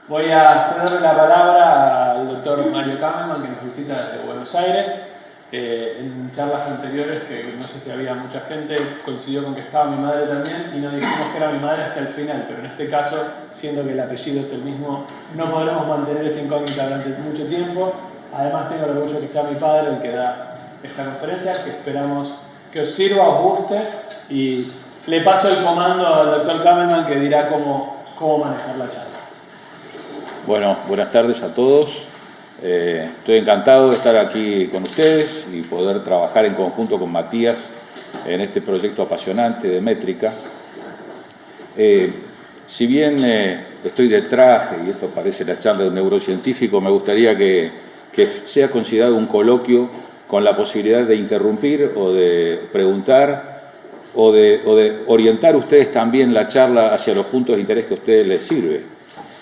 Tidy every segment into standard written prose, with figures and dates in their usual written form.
Voy a cederle la palabra al doctor Mario Kamelman, que nos visita desde Buenos Aires. En charlas anteriores, que no sé si había mucha gente, coincidió con que estaba mi madre también y no dijimos que era mi madre hasta el final, pero en este caso, siendo que el apellido es el mismo, no podremos mantener esa incógnita durante mucho tiempo. Además tengo el orgullo que sea mi padre el que da esta conferencia, que esperamos que os sirva, os guste, y le paso el comando al doctor Kamelman, que dirá cómo manejar la charla. Bueno, buenas tardes a todos. Estoy encantado de estar aquí con ustedes y poder trabajar en conjunto con Matías en este proyecto apasionante de métrica. Si bien estoy de traje y esto parece la charla de un neurocientífico, me gustaría que sea considerado un coloquio con la posibilidad de interrumpir o de preguntar o de orientar ustedes también la charla hacia los puntos de interés que a ustedes les sirve.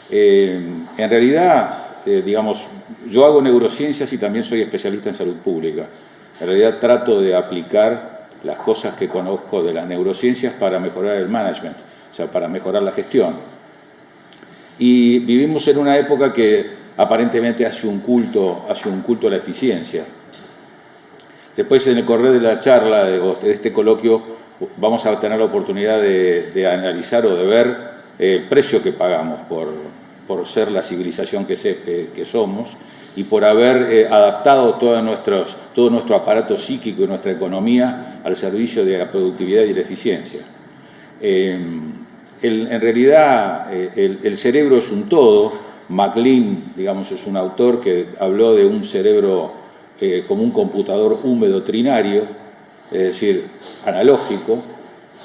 En realidad, digamos, yo hago neurociencias y también soy especialista en salud pública. En realidad trato de aplicar las cosas que conozco de las neurociencias para mejorar el management, o sea, para mejorar la gestión. Y vivimos en una época que aparentemente hace un culto a la eficiencia. Después, en el correr de la charla, de este coloquio, vamos a tener la oportunidad de analizar o de ver el precio que pagamos por ser la civilización que somos y por haber adaptado todo nuestro aparato psíquico y nuestra economía al servicio de la productividad y la eficiencia. En realidad, el cerebro es un todo. MacLean, digamos, es un autor que habló de un cerebro como un computador húmedo trinario, es decir, analógico.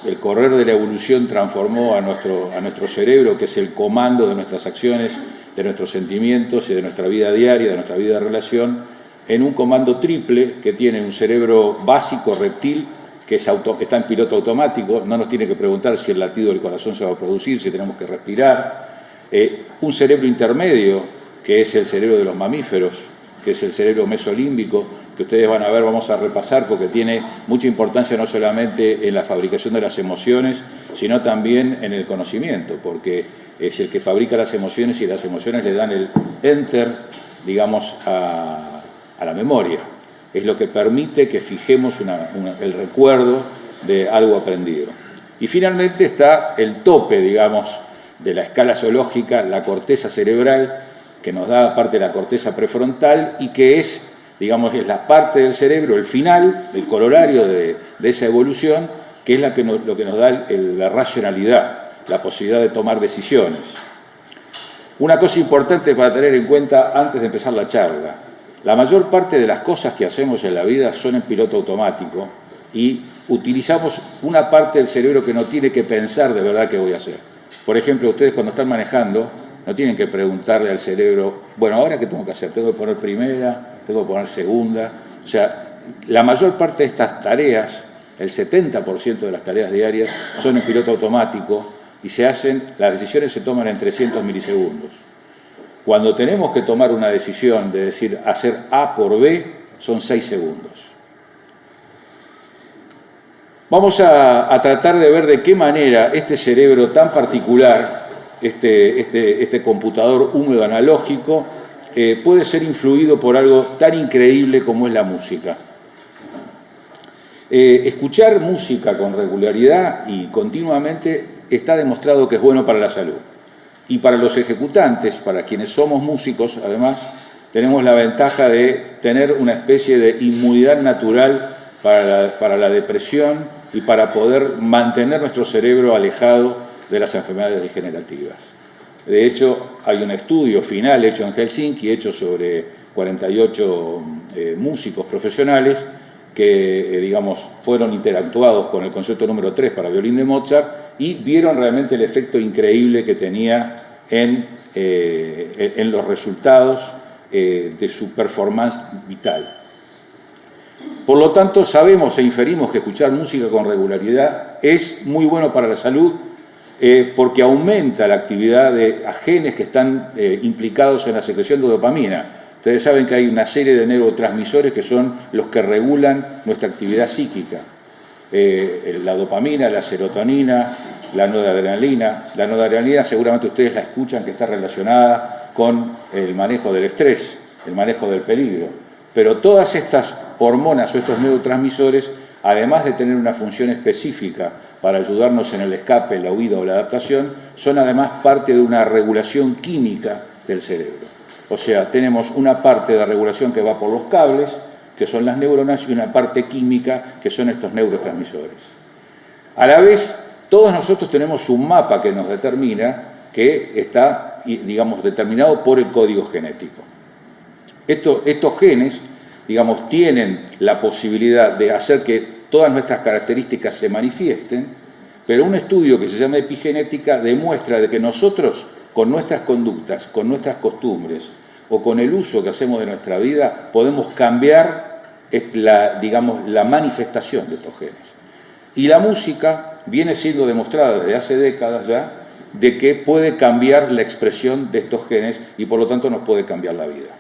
El correr de la evolución transformó a nuestro cerebro, que es el comando de nuestras acciones, de nuestros sentimientos y de nuestra vida diaria, de nuestra vida de relación, en un comando triple que tiene un cerebro básico, reptil, que está en piloto automático, no nos tiene que preguntar si el latido del corazón se va a producir, si tenemos que respirar. Un cerebro intermedio, que es el cerebro de los mamíferos, que es el cerebro mesolímbico, que ustedes van a ver, vamos a repasar, porque tiene mucha importancia no solamente en la fabricación de las emociones, sino también en el conocimiento, porque es el que fabrica las emociones y las emociones le dan el enter, digamos, a la memoria. Es lo que permite que fijemos el recuerdo de algo aprendido. Y finalmente está el tope, digamos, de la escala zoológica, la corteza cerebral, que nos da parte de la corteza prefrontal y que es, digamos, es la parte del cerebro, el final, el corolario de esa evolución, que es lo que nos da la racionalidad, la posibilidad de tomar decisiones. Una cosa importante para tener en cuenta antes de empezar la charla: la mayor parte de las cosas que hacemos en la vida son en piloto automático y utilizamos una parte del cerebro que no tiene que pensar de verdad qué voy a hacer. Por ejemplo, ustedes cuando están manejando no tienen que preguntarle al cerebro, bueno, ¿ahora qué tengo que hacer? ¿Tengo que poner primera? ¿Tengo que poner segunda? O sea, la mayor parte de estas tareas, el 70% de las tareas diarias, son en piloto automático y las decisiones se toman en 300 milisegundos. Cuando tenemos que tomar una decisión de decir hacer A por B, son 6 segundos. Vamos a tratar de ver de qué manera este cerebro tan particular, este computador húmedo analógico, puede ser influido por algo tan increíble como es la música. Escuchar música con regularidad y continuamente está demostrado que es bueno para la salud. Y para los ejecutantes, para quienes somos músicos, además, tenemos la ventaja de tener una especie de inmunidad natural para la depresión y para poder mantener nuestro cerebro alejado de las enfermedades degenerativas. De hecho, hay un estudio final hecho en Helsinki, hecho sobre 48 músicos profesionales que, digamos, fueron interactuados con el concierto número 3 para violín de Mozart y vieron realmente el efecto increíble que tenía en los resultados de su performance vital. Por lo tanto, sabemos e inferimos que escuchar música con regularidad es muy bueno para la salud, porque aumenta la actividad de genes que están implicados en la secreción de dopamina. Ustedes saben que hay una serie de neurotransmisores que son los que regulan nuestra actividad psíquica. La dopamina, la serotonina, la noradrenalina. La noradrenalina seguramente ustedes la escuchan, que está relacionada con el manejo del estrés, el manejo del peligro. Pero todas estas hormonas o estos neurotransmisores, además de tener una función específica para ayudarnos en el escape, la huida o la adaptación, son además parte de una regulación química del cerebro. O sea, tenemos una parte de regulación que va por los cables, que son las neuronas, y una parte química, que son estos neurotransmisores. A la vez, todos nosotros tenemos un mapa que nos determina, que está, digamos, determinado por el código genético. Estos genes, digamos, tienen la posibilidad de hacer que todas nuestras características se manifiesten, pero un estudio que se llama epigenética demuestra de que nosotros, con nuestras conductas, con nuestras costumbres o con el uso que hacemos de nuestra vida, podemos cambiar la manifestación de estos genes. Y la música viene siendo demostrada desde hace décadas ya de que puede cambiar la expresión de estos genes y por lo tanto nos puede cambiar la vida.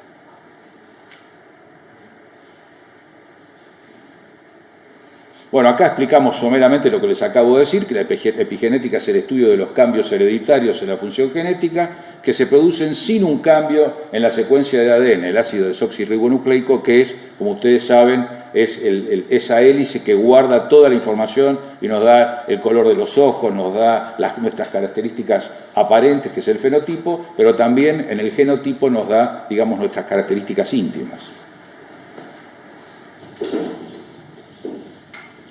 Bueno, acá explicamos someramente lo que les acabo de decir, que la epigenética es el estudio de los cambios hereditarios en la función genética que se producen sin un cambio en la secuencia de ADN, el ácido desoxirribonucleico, que es, como ustedes saben, es esa hélice que guarda toda la información y nos da el color de los ojos, nos da nuestras características aparentes, que es el fenotipo, pero también en el genotipo nos da, digamos, nuestras características íntimas.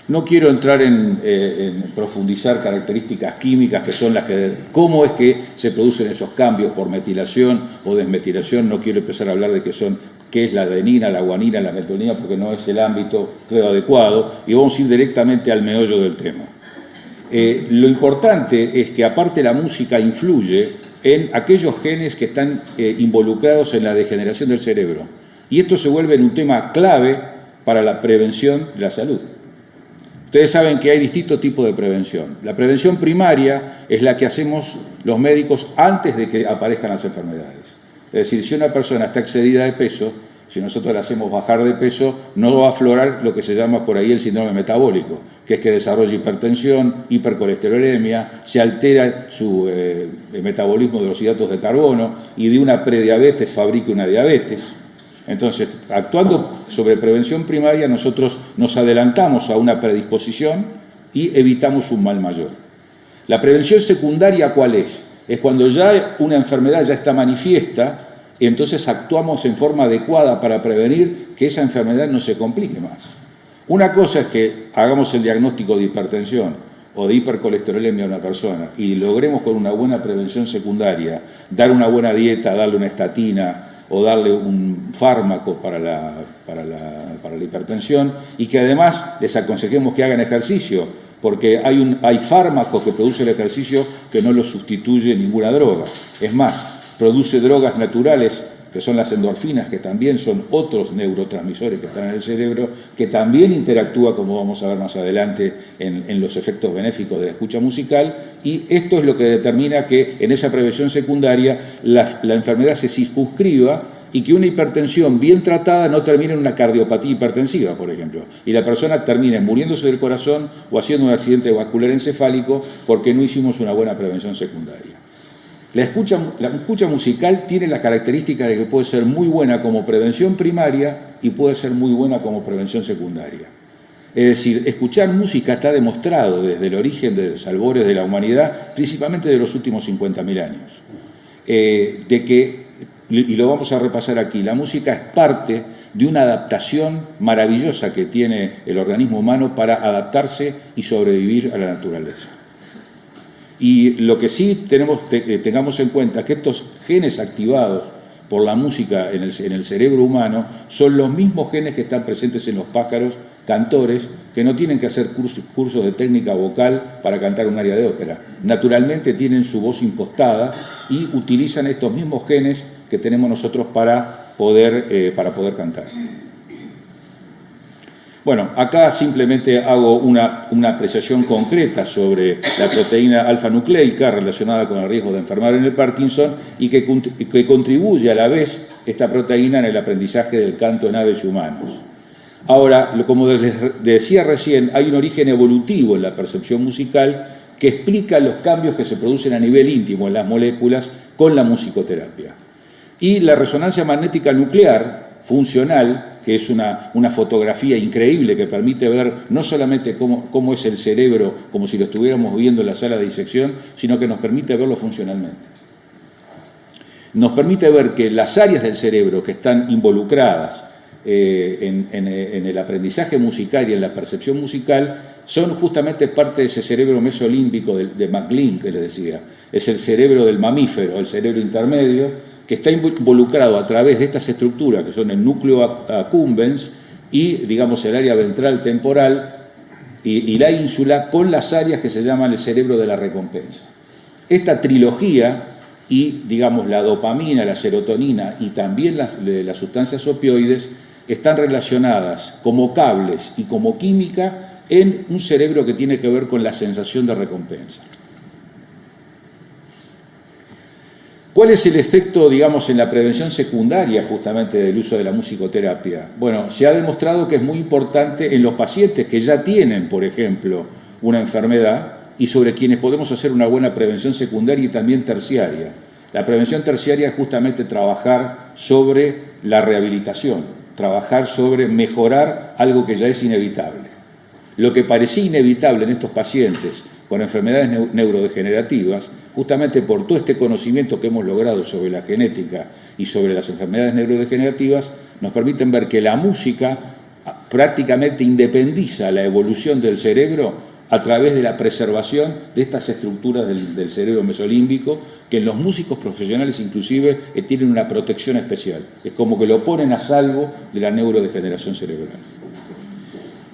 No quiero entrar en profundizar características químicas que son las que... cómo es que se producen esos cambios por metilación o desmetilación. No quiero empezar a hablar de qué es la adenina, la guanina, la metionina, porque no es el ámbito, creo, adecuado. Y vamos a ir directamente al meollo del tema. Lo importante es que aparte la música influye en aquellos genes que están involucrados en la degeneración del cerebro. Y esto se vuelve en un tema clave para la prevención de la salud. Ustedes saben que hay distintos tipos de prevención. La prevención primaria es la que hacemos los médicos antes de que aparezcan las enfermedades. Es decir, si una persona está excedida de peso, si nosotros la hacemos bajar de peso, no va a aflorar lo que se llama por ahí el síndrome metabólico, que es que desarrolla hipertensión, hipercolesterolemia, se altera su metabolismo de los hidratos de carbono y de una prediabetes fabrica una diabetes. Entonces, actuando sobre prevención primaria, nosotros nos adelantamos a una predisposición y evitamos un mal mayor. La prevención secundaria, ¿cuál es? Es cuando ya una enfermedad ya está manifiesta y entonces actuamos en forma adecuada para prevenir que esa enfermedad no se complique más. Una cosa es que hagamos el diagnóstico de hipertensión o de hipercolesterolemia a una persona y logremos con una buena prevención secundaria dar una buena dieta, darle una estatina o darle un fármaco para la hipertensión y que además les aconsejemos que hagan ejercicio, porque hay fármacos que produce el ejercicio que no lo sustituye ninguna droga. Es más, produce drogas naturales, que son las endorfinas, que también son otros neurotransmisores que están en el cerebro, que también interactúa, como vamos a ver más adelante, en los efectos benéficos de la escucha musical, y esto es lo que determina que en esa prevención secundaria la enfermedad se circunscriba y que una hipertensión bien tratada no termine en una cardiopatía hipertensiva, por ejemplo, y la persona termine muriéndose del corazón o haciendo un accidente vascular encefálico porque no hicimos una buena prevención secundaria. La escucha musical tiene la característica de que puede ser muy buena como prevención primaria y puede ser muy buena como prevención secundaria. Es decir, escuchar música está demostrado desde el origen de los albores de la humanidad, principalmente de los últimos 50.000 años, y lo vamos a repasar aquí, la música es parte de una adaptación maravillosa que tiene el organismo humano para adaptarse y sobrevivir a la naturaleza. Y lo que sí tengamos en cuenta es que estos genes activados por la música en el cerebro humano son los mismos genes que están presentes en los pájaros cantores, que no tienen que hacer cursos de técnica vocal para cantar un aria de ópera. Naturalmente tienen su voz impostada y utilizan estos mismos genes que tenemos nosotros para poder cantar. Bueno, acá simplemente hago una apreciación concreta sobre la proteína alfa-nucleica relacionada con el riesgo de enfermar en el Parkinson y que contribuye a la vez esta proteína en el aprendizaje del canto en aves y humanos. Ahora, como les decía recién, hay un origen evolutivo en la percepción musical que explica los cambios que se producen a nivel íntimo en las moléculas con la musicoterapia. Y la resonancia magnética nuclear funcional, que es una fotografía increíble que permite ver no solamente cómo es el cerebro, como si lo estuviéramos viendo en la sala de disección, sino que nos permite verlo funcionalmente. Nos permite ver que las áreas del cerebro que están involucradas en el aprendizaje musical y en la percepción musical son justamente parte de ese cerebro mesolímbico de MacLean que les decía. Es el cerebro del mamífero, el cerebro intermedio, que está involucrado a través de estas estructuras que son el núcleo accumbens y, digamos, el área ventral temporal y la ínsula con las áreas que se llaman el cerebro de la recompensa. Esta trilogía y, digamos, la dopamina, la serotonina y también las sustancias opioides están relacionadas como cables y como química en un cerebro que tiene que ver con la sensación de recompensa. ¿Cuál es el efecto, digamos, en la prevención secundaria justamente del uso de la musicoterapia? Bueno, se ha demostrado que es muy importante en los pacientes que ya tienen, por ejemplo, una enfermedad y sobre quienes podemos hacer una buena prevención secundaria y también terciaria. La prevención terciaria es justamente trabajar sobre la rehabilitación, trabajar sobre mejorar algo que ya es inevitable. Lo que parecía inevitable en estos pacientes con enfermedades neurodegenerativas, justamente por todo este conocimiento que hemos logrado sobre la genética y sobre las enfermedades neurodegenerativas, nos permiten ver que la música prácticamente independiza la evolución del cerebro a través de la preservación de estas estructuras del cerebro mesolímbico, que en los músicos profesionales inclusive tienen una protección especial. Es como que lo ponen a salvo de la neurodegeneración cerebral.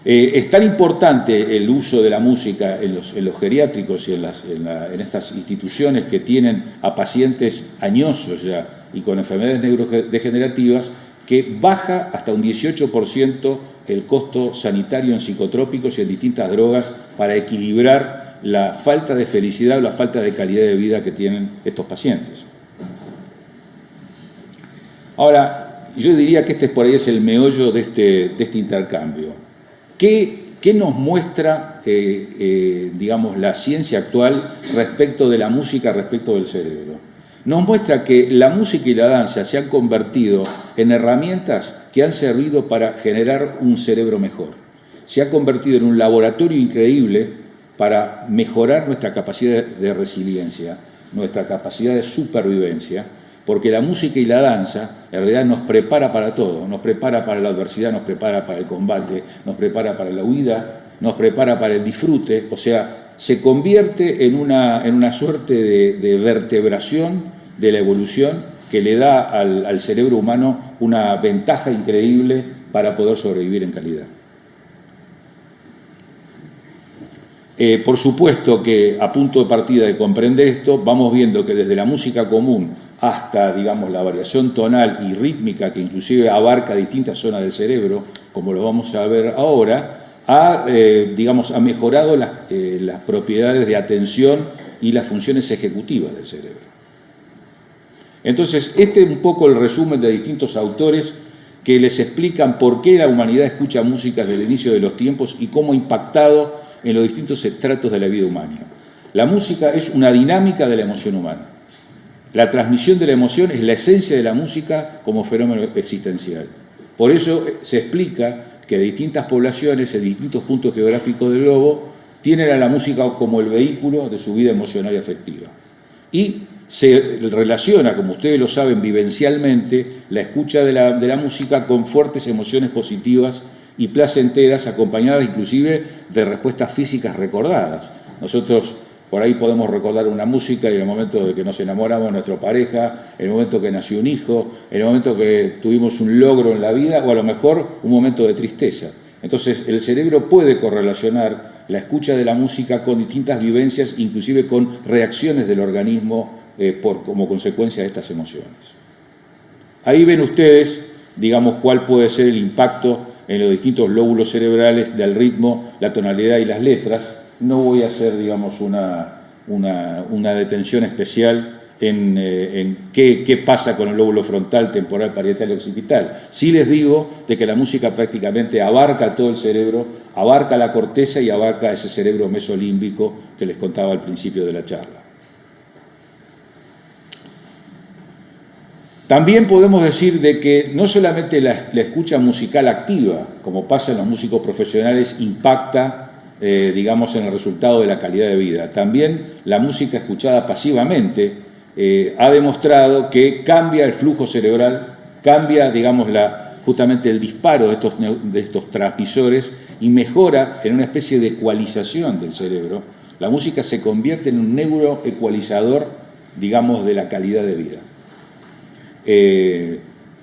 Es tan importante el uso de la música en los geriátricos y en estas instituciones que tienen a pacientes añosos ya y con enfermedades neurodegenerativas que baja hasta un 18% el costo sanitario en psicotrópicos y en distintas drogas para equilibrar la falta de felicidad o la falta de calidad de vida que tienen estos pacientes. Ahora, yo diría que este por ahí es el meollo de este intercambio. ¿Qué nos muestra, digamos, la ciencia actual respecto de la música, respecto del cerebro? Nos muestra que la música y la danza se han convertido en herramientas que han servido para generar un cerebro mejor. Se ha convertido en un laboratorio increíble para mejorar nuestra capacidad de resiliencia, nuestra capacidad de supervivencia, porque la música y la danza en realidad nos prepara para todo, nos prepara para la adversidad, nos prepara para el combate, nos prepara para la huida, nos prepara para el disfrute, o sea, se convierte en una suerte de vertebración de la evolución que le da al cerebro humano una ventaja increíble para poder sobrevivir en calidad. Por supuesto que a punto de partida de comprender esto, vamos viendo que desde la música común hasta, digamos, la variación tonal y rítmica, que inclusive abarca distintas zonas del cerebro, como lo vamos a ver ahora, ha mejorado las propiedades de atención y las funciones ejecutivas del cerebro. Entonces, este es un poco el resumen de distintos autores que les explican por qué la humanidad escucha música desde el inicio de los tiempos y cómo ha impactado en los distintos estratos de la vida humana. La música es una dinámica de la emoción humana. La transmisión de la emoción es la esencia de la música como fenómeno existencial. Por eso se explica que distintas poblaciones en distintos puntos geográficos del globo tienen a la música como el vehículo de su vida emocional y afectiva. Y se relaciona, como ustedes lo saben, vivencialmente, la escucha de la música con fuertes emociones positivas y placenteras, acompañadas inclusive de respuestas físicas recordadas. Nosotros por ahí podemos recordar una música y en el momento de que nos enamoramos de nuestra pareja, en el momento que nació un hijo, en el momento que tuvimos un logro en la vida o a lo mejor un momento de tristeza. Entonces el cerebro puede correlacionar la escucha de la música con distintas vivencias, inclusive con reacciones del organismo como consecuencia de estas emociones. Ahí ven ustedes, digamos, cuál puede ser el impacto en los distintos lóbulos cerebrales del ritmo, la tonalidad y las letras. No voy a hacer, digamos, una detención especial en qué pasa con el lóbulo frontal, temporal, parietal y occipital. Sí les digo de que la música prácticamente abarca todo el cerebro, abarca la corteza y abarca ese cerebro mesolímbico que les contaba al principio de la charla. También podemos decir de que no solamente la escucha musical activa, como pasa en los músicos profesionales, impacta, digamos, en el resultado de la calidad de vida. También la música escuchada pasivamente ha demostrado que cambia el flujo cerebral, cambia, digamos, justamente el disparo de estos transmisores y mejora en una especie de ecualización del cerebro. La música se convierte en un neuroecualizador, digamos, de la calidad de vida.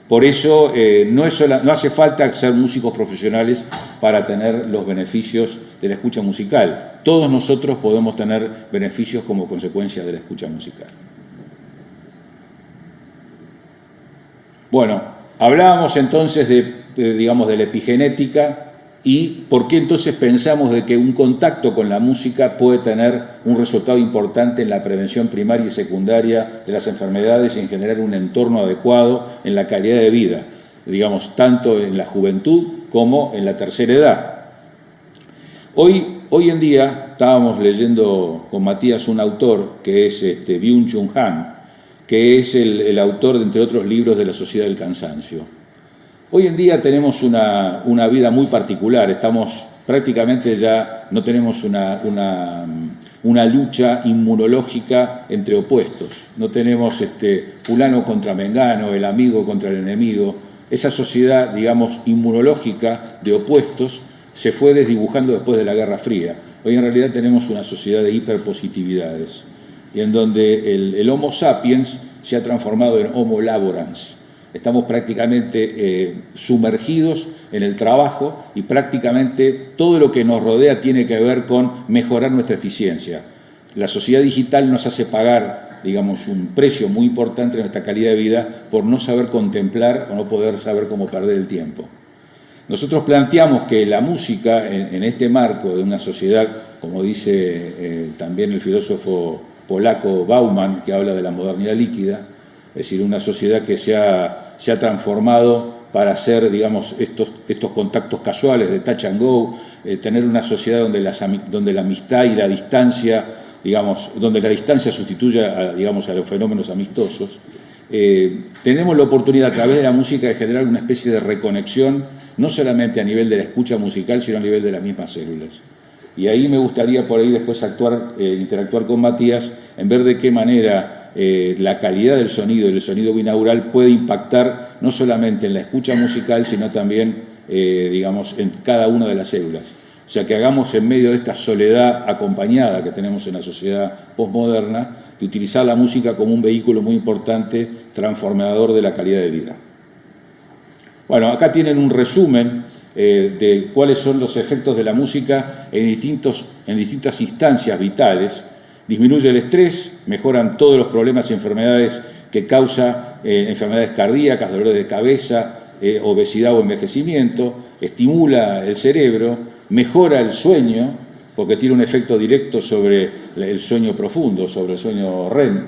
Por eso no hace falta ser músicos profesionales para tener los beneficios de la escucha musical. Todos nosotros podemos tener beneficios como consecuencia de la escucha musical. Bueno, hablábamos entonces digamos, de la epigenética y por qué entonces pensamos de que un contacto con la música puede tener un resultado importante en la prevención primaria y secundaria de las enfermedades y en generar un entorno adecuado en la calidad de vida, digamos, tanto en la juventud como en la tercera edad. Hoy en día estábamos leyendo con Matías un autor que es Byung-Chul Han, que es el autor, de, entre otros libros, de La Sociedad del Cansancio. Hoy en día tenemos una vida muy particular, estamos prácticamente ya, no tenemos una lucha inmunológica entre opuestos, no tenemos fulano contra mengano, el amigo contra el enemigo. Esa sociedad, digamos, inmunológica de opuestos se fue desdibujando después de la Guerra Fría. Hoy en realidad tenemos una sociedad de hiperpositividades, y en donde el Homo sapiens se ha transformado en Homo laborans. Estamos prácticamente sumergidos en el trabajo y prácticamente todo lo que nos rodea tiene que ver con mejorar nuestra eficiencia. La sociedad digital nos hace pagar, digamos, un precio muy importante de nuestra calidad de vida por no saber contemplar o no poder saber cómo perder el tiempo. Nosotros planteamos que la música, en este marco de una sociedad, como dice también el filósofo polaco Bauman, que habla de la modernidad líquida, es decir, una sociedad que se ha transformado para hacer, digamos, estos contactos casuales de touch and go, tener una sociedad donde la amistad y la distancia, digamos, donde la distancia sustituye a los fenómenos amistosos. Tenemos la oportunidad a través de la música de generar una especie de reconexión, no solamente a nivel de la escucha musical, sino a nivel de las mismas células. Y ahí me gustaría por ahí después interactuar con Matías en ver de qué manera la calidad del sonido y el sonido binaural puede impactar no solamente en la escucha musical, sino también, digamos, en cada una de las células. O sea, que hagamos en medio de esta soledad acompañada que tenemos en la sociedad postmoderna, de utilizar la música como un vehículo muy importante, transformador de la calidad de vida. Bueno, acá tienen un resumen de cuáles son los efectos de la música en distintas instancias vitales. Disminuye el estrés, mejoran todos los problemas y enfermedades que causa enfermedades cardíacas, dolores de cabeza, obesidad o envejecimiento, estimula el cerebro, mejora el sueño, porque tiene un efecto directo sobre el sueño profundo, sobre el sueño REM,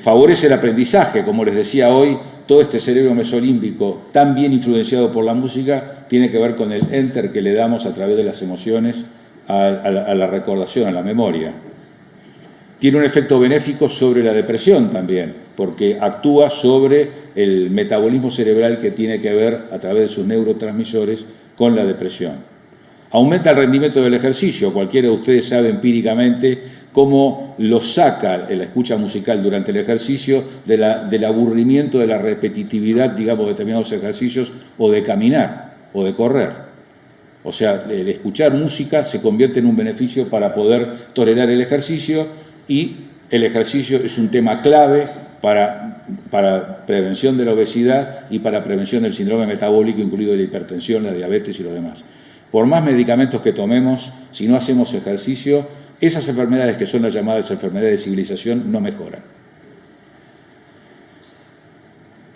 favorece el aprendizaje, como les decía hoy, todo este cerebro mesolímbico tan bien influenciado por la música tiene que ver con el enter que le damos a través de las emociones a la recordación, a la memoria. Tiene un efecto benéfico sobre la depresión también, porque actúa sobre el metabolismo cerebral que tiene que ver a través de sus neurotransmisores con la depresión. Aumenta el rendimiento del ejercicio, cualquiera de ustedes sabe empíricamente cómo lo saca la escucha musical durante el ejercicio del aburrimiento, de la repetitividad, digamos, de determinados ejercicios, o de caminar, o de correr. O sea, el escuchar música se convierte en un beneficio para poder tolerar el ejercicio, y el ejercicio es un tema clave para prevención de la obesidad y para prevención del síndrome metabólico, incluido la hipertensión, la diabetes y lo demás. Por más medicamentos que tomemos, si no hacemos ejercicio, esas enfermedades que son las llamadas enfermedades de civilización no mejoran.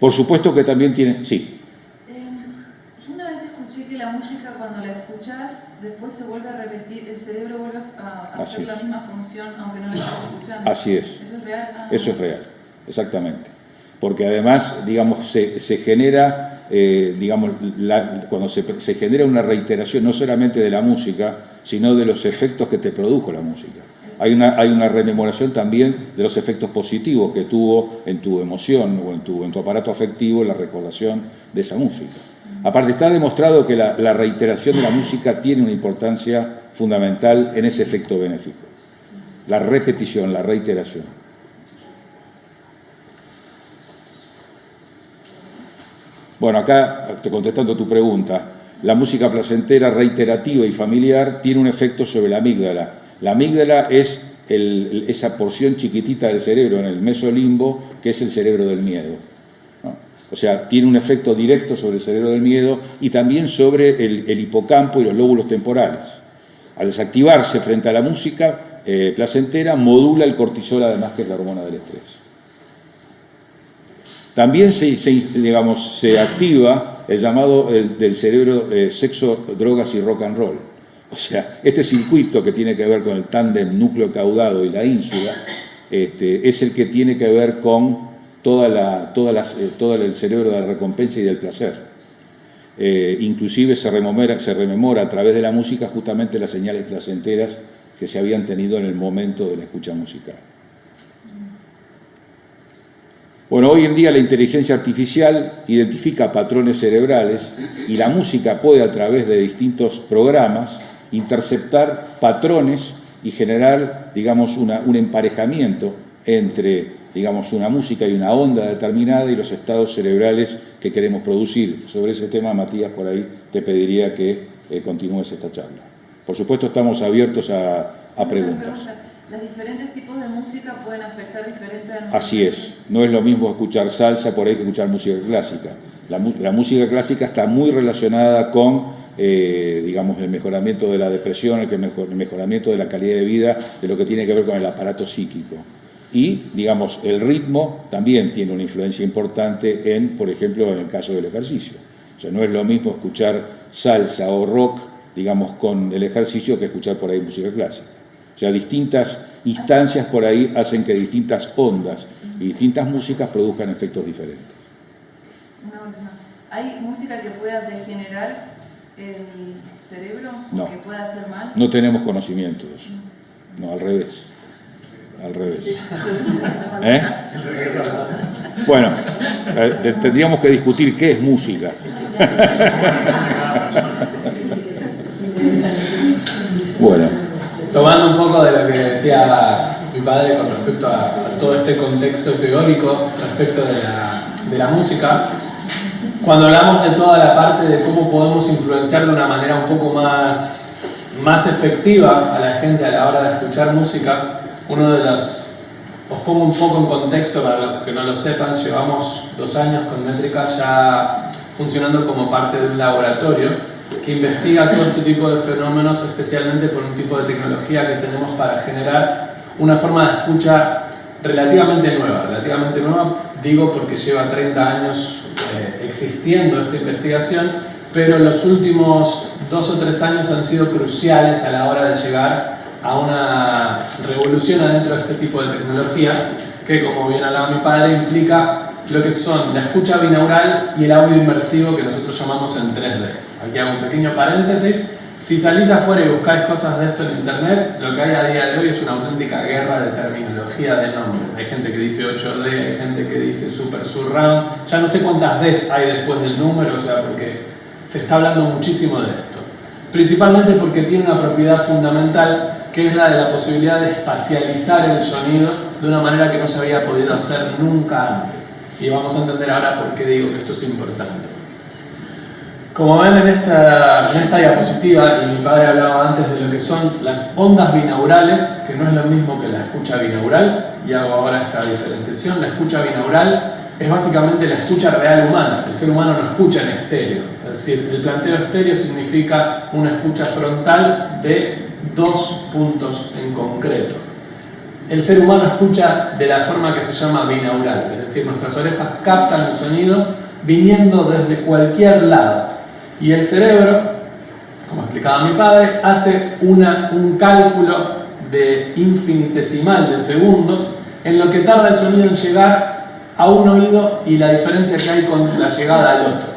Por supuesto que también tienen... Sí. Yo una vez escuché que que la música cuando la escuchas, después se vuelve a repetir, el cerebro vuelve a hacer la misma función aunque no la estés escuchando. Así es. ¿Eso es real? Eso es real, exactamente. Porque además, digamos, se genera, digamos, cuando se genera una reiteración no solamente de la música, sino de los efectos que te produjo la música. Hay una rememoración también de los efectos positivos que tuvo en tu emoción o en tu aparato afectivo la recordación de esa música. Aparte, está demostrado que la reiteración de la música tiene una importancia fundamental en ese efecto benéfico. La repetición, la reiteración. Bueno, acá, contestando tu pregunta, la música placentera, reiterativa y familiar tiene un efecto sobre la amígdala. La amígdala es esa porción chiquitita del cerebro en el mesolimbo, que es el cerebro del miedo, ¿no? O sea, tiene un efecto directo sobre el cerebro del miedo y también sobre el hipocampo y los lóbulos temporales. Al desactivarse frente a la música placentera, modula el cortisol, además, que es la hormona del estrés. También se activa el llamado del cerebro sexo, drogas y rock and roll. O sea, este circuito que tiene que ver con el tándem núcleo caudado y la ínsula es el que tiene que ver con todo el cerebro de la recompensa y del placer. Inclusive se rememora a través de la música justamente las señales placenteras que se habían tenido en el momento de la escucha musical. Bueno, hoy en día la inteligencia artificial identifica patrones cerebrales y la música puede, a través de distintos programas, interceptar patrones y generar, digamos, un emparejamiento entre, digamos, una música y una onda determinada y los estados cerebrales que queremos producir. Sobre ese tema, Matías, por ahí te pediría que continúes esta charla. Por supuesto, estamos abiertos a preguntas. ¿Los diferentes tipos de música pueden afectar diferentes... Así es. No es lo mismo escuchar salsa por ahí que escuchar música clásica. La música clásica está muy relacionada con, digamos, el mejoramiento de la depresión, el mejoramiento de la calidad de vida, de lo que tiene que ver con el aparato psíquico. Y, digamos, el ritmo también tiene una influencia importante por ejemplo, en el caso del ejercicio. O sea, no es lo mismo escuchar salsa o rock, digamos, con el ejercicio que escuchar por ahí música clásica. O sea, distintas instancias por ahí hacen que distintas ondas y distintas músicas produzcan efectos diferentes. Una última. ¿Hay música que pueda degenerar el cerebro? No. ¿Que pueda hacer mal? No tenemos conocimiento de eso. No, al revés. Al revés. Bueno, tendríamos que discutir qué es música. Bueno. Tomando un poco de lo que decía mi padre con respecto a todo este contexto teórico respecto de la música, cuando hablamos de toda la parte de cómo podemos influenciar de una manera un poco más efectiva a la gente a la hora de escuchar música, os pongo un poco en contexto para los que no lo sepan, llevamos 2 años con Métrica ya funcionando como parte de un laboratorio que investiga todo este tipo de fenómenos, especialmente por un tipo de tecnología que tenemos para generar una forma de escucha relativamente nueva, digo porque lleva 30 años existiendo esta investigación, pero los últimos 2 o 3 años han sido cruciales a la hora de llegar a una revolución adentro de este tipo de tecnología que, como bien hablaba mi padre, implica lo que son la escucha binaural y el audio inmersivo que nosotros llamamos en 3D. Aquí hago un pequeño paréntesis. Si salís afuera y buscáis cosas de esto en internet, lo que hay a día de hoy es una auténtica guerra de terminología de nombres. Hay gente que dice 8D, hay gente que dice Super Surround. Ya no sé cuántas Ds hay después del número, o sea, porque se está hablando muchísimo de esto. Principalmente porque tiene una propiedad fundamental, que es la de la posibilidad de espacializar el sonido de una manera que no se había podido hacer nunca antes. Y vamos a entender ahora por qué digo que esto es importante. Como ven en esta diapositiva, y mi padre hablaba antes de lo que son las ondas binaurales, que no es lo mismo que la escucha binaural, y hago ahora esta diferenciación. La escucha binaural es básicamente la escucha real humana. El ser humano no escucha en estéreo, es decir, el planteo estéreo significa una escucha frontal de 2 puntos en concreto. El ser humano escucha de la forma que se llama binaural, es decir, nuestras orejas captan el sonido viniendo desde cualquier lado. Y el cerebro, como explicaba mi padre, hace un cálculo de infinitesimal de segundos en lo que tarda el sonido en llegar a un oído y la diferencia que hay con la llegada al otro.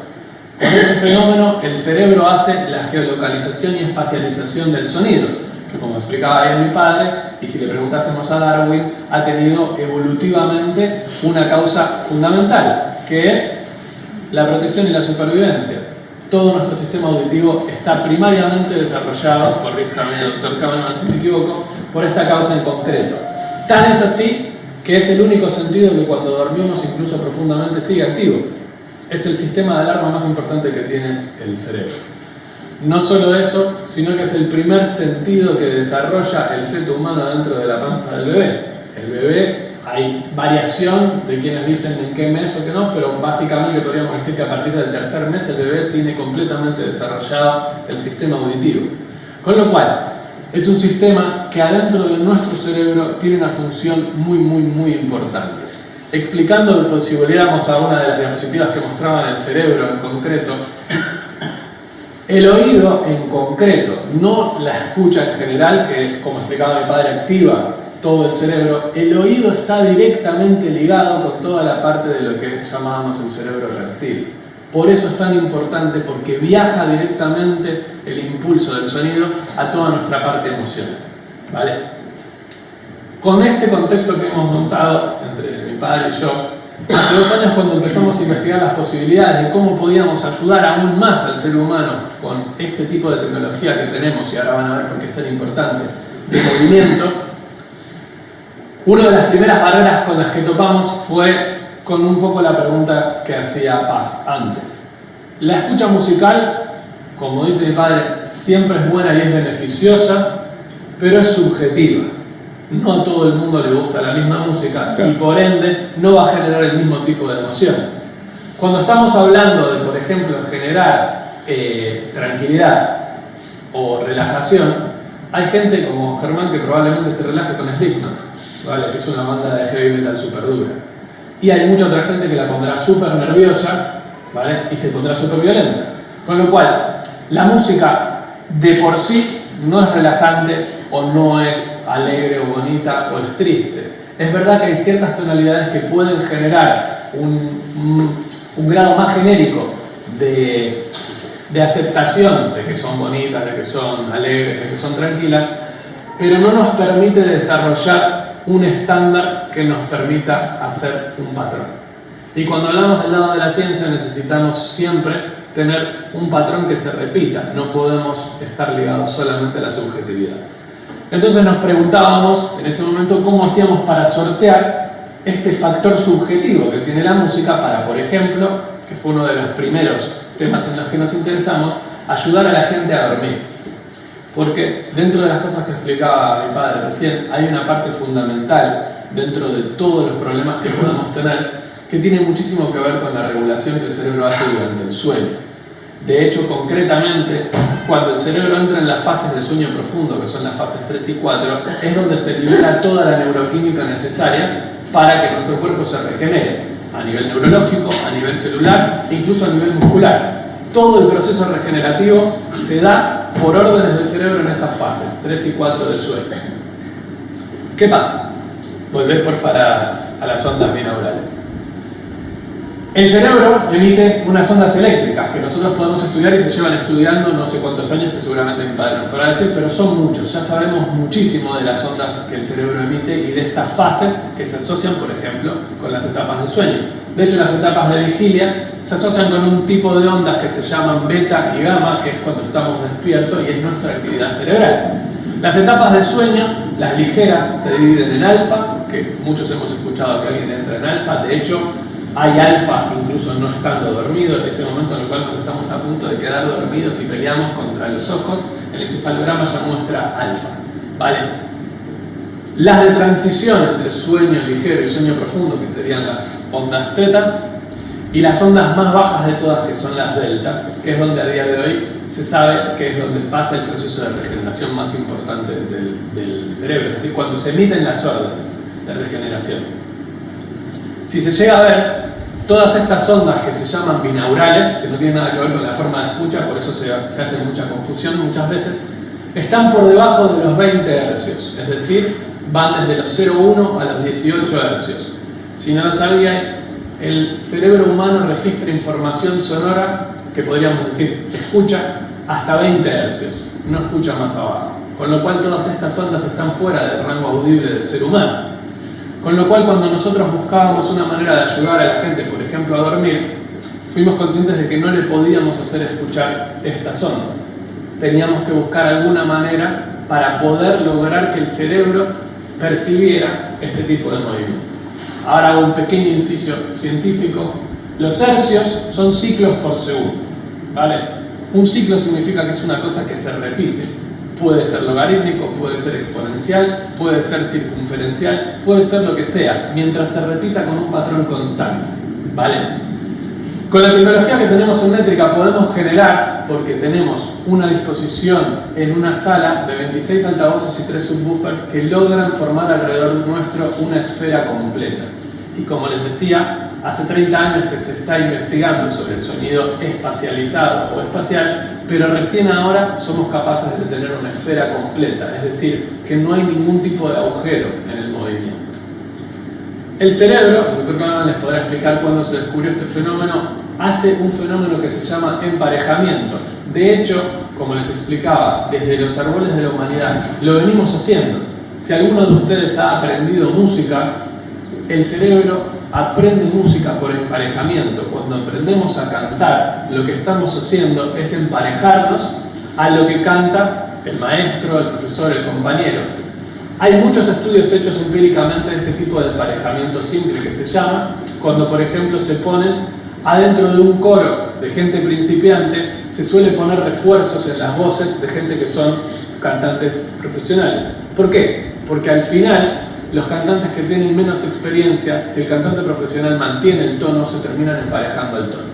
Con este fenómeno, el cerebro hace la geolocalización y espacialización del sonido, que como explicaba bien mi padre, y si le preguntásemos a Darwin, ha tenido evolutivamente una causa fundamental, que es la protección y la supervivencia. Todo nuestro sistema auditivo está primariamente desarrollado, corríjame doctor Kahneman si me equivoco, por esta causa en concreto. Tan es así que es el único sentido que cuando dormimos incluso profundamente sigue activo. Es el sistema de alarma más importante que tiene el cerebro. No solo eso, sino que es el primer sentido que desarrolla el feto humano dentro de la panza del bebé. El bebé, hay variación de quienes dicen en qué mes o qué no, pero básicamente podríamos decir que a partir del tercer mes el bebé tiene completamente desarrollado el sistema auditivo. Con lo cual, es un sistema que adentro de nuestro cerebro tiene una función muy importante. Explicando, si volviéramos a una de las diapositivas que mostraban el cerebro en concreto, el oído en concreto, no la escucha en general, que como explicaba mi padre activa todo el cerebro, el oído está directamente ligado con toda la parte de lo que llamábamos el cerebro reptil. Por eso es tan importante, porque viaja directamente el impulso del sonido a toda nuestra parte emocional, ¿vale? Con este contexto que hemos montado entre mi padre y yo, hace 2 años cuando empezamos a investigar las posibilidades de cómo podíamos ayudar aún más al ser humano con este tipo de tecnología que tenemos, y ahora van a ver por qué es tan importante, de movimiento, una de las primeras barreras con las que topamos fue con un poco la pregunta que hacía Paz antes. La escucha musical, como dice mi padre, siempre es buena y es beneficiosa, pero es subjetiva. No a todo el mundo le gusta la misma música y por ende no va a generar el mismo tipo de emociones. Cuando estamos hablando de, por ejemplo, generar tranquilidad o relajación, hay gente como Germán que probablemente se relaje con Slipknot, ¿vale? Que es una banda de heavy metal súper dura. Y hay mucha otra gente que la pondrá súper nerviosa, ¿vale? Y se pondrá súper violenta. Con lo cual, la música de por sí no es relajante o no es alegre o bonita o es triste. Es verdad que hay ciertas tonalidades que pueden generar un grado más genérico de aceptación de que son bonitas, de que son alegres, de que son tranquilas, pero no nos permite desarrollar un estándar que nos permita hacer un patrón. Y cuando hablamos del lado de la ciencia necesitamos siempre tener un patrón que se repita, no podemos estar ligados solamente a la subjetividad. Entonces nos preguntábamos en ese momento cómo hacíamos para sortear este factor subjetivo que tiene la música para, por ejemplo, que fue uno de los primeros temas en los que nos interesamos, ayudar a la gente a dormir. Porque dentro de las cosas que explicaba mi padre recién, hay una parte fundamental dentro de todos los problemas que podamos tener que tiene muchísimo que ver con la regulación que el cerebro hace durante el sueño. De hecho, concretamente, cuando el cerebro entra en las fases de sueño profundo, que son las fases 3 y 4, es donde se libera toda la neuroquímica necesaria para que nuestro cuerpo se regenere, a nivel neurológico, a nivel celular, incluso a nivel muscular. Todo el proceso regenerativo se da por órdenes del cerebro en esas fases, 3 y 4 del sueño. ¿Qué pasa? Volver por a las ondas binaurales. El cerebro emite unas ondas eléctricas que nosotros podemos estudiar y se llevan estudiando no sé cuántos años, que seguramente mi padre nos podrá decir, pero son muchos. Ya sabemos muchísimo de las ondas que el cerebro emite y de estas fases que se asocian, por ejemplo, con las etapas de sueño. De hecho, las etapas de vigilia se asocian con un tipo de ondas que se llaman beta y gamma, que es cuando estamos despiertos y es nuestra actividad cerebral. Las etapas de sueño, las ligeras, se dividen en alfa, que muchos hemos escuchado que alguien entra en alfa. De hecho, hay alfa incluso no estando dormido, en ese momento en el cual nos estamos a punto de quedar dormidos y peleamos contra los ojos, el encefalograma ya muestra alfa, ¿vale? Las de transición entre sueño ligero y sueño profundo, que serían las ondas teta, y las ondas más bajas de todas, que son las delta, que es donde a día de hoy se sabe que es donde pasa el proceso de regeneración más importante del cerebro, es decir, cuando se emiten las órdenes de regeneración. Si se llega a ver, Todas estas ondas que se llaman binaurales, que no tienen nada que ver con la forma de escucha, por eso se hace mucha confusión muchas veces, están por debajo de los 20 hercios, es decir, van desde los 0,1 a los 18 hercios. Si no lo sabíais, el cerebro humano registra información sonora, que podríamos decir escucha, hasta 20 hercios, no escucha más abajo. Con lo cual todas estas ondas están fuera del rango audible del ser humano. Con lo cual cuando nosotros buscábamos una manera de ayudar a la gente, por ejemplo a dormir, fuimos conscientes de que no le podíamos hacer escuchar estas ondas. Teníamos que buscar alguna manera para poder lograr que el cerebro percibiera este tipo de movimiento. Ahora hago un pequeño inciso científico. Los hercios son ciclos por segundo, ¿vale? Un ciclo significa que es una cosa que se repite. Puede ser logarítmico, puede ser exponencial, puede ser circunferencial, puede ser lo que sea, mientras se repita con un patrón constante, ¿vale? Con la tecnología que tenemos en métrica podemos generar, porque tenemos una disposición en una sala de 26 altavoces y 3 subwoofers que logran formar alrededor nuestro una esfera completa. Y como les decía, hace 30 años que se está investigando sobre el sonido espacializado o espacial, pero recién ahora somos capaces de tener una esfera completa, es decir, que no hay ningún tipo de agujero en el movimiento. El cerebro, el doctor Kahneman les podrá explicar cuándo se descubrió este fenómeno, hace un fenómeno que se llama emparejamiento. De hecho, como les explicaba, desde los árboles de la humanidad lo venimos haciendo. Si alguno de ustedes ha aprendido música, el cerebro aprende música por emparejamiento. Cuando aprendemos a cantar, lo que estamos haciendo es emparejarnos a lo que canta el maestro, el profesor, el compañero. Hay muchos estudios hechos empíricamente de este tipo de emparejamiento simple que se llama, cuando por ejemplo se ponen adentro de un coro de gente principiante, se suele poner refuerzos en las voces de gente que son cantantes profesionales. ¿Por qué? Porque al final los cantantes que tienen menos experiencia, si el cantante profesional mantiene el tono, se terminan emparejando el tono.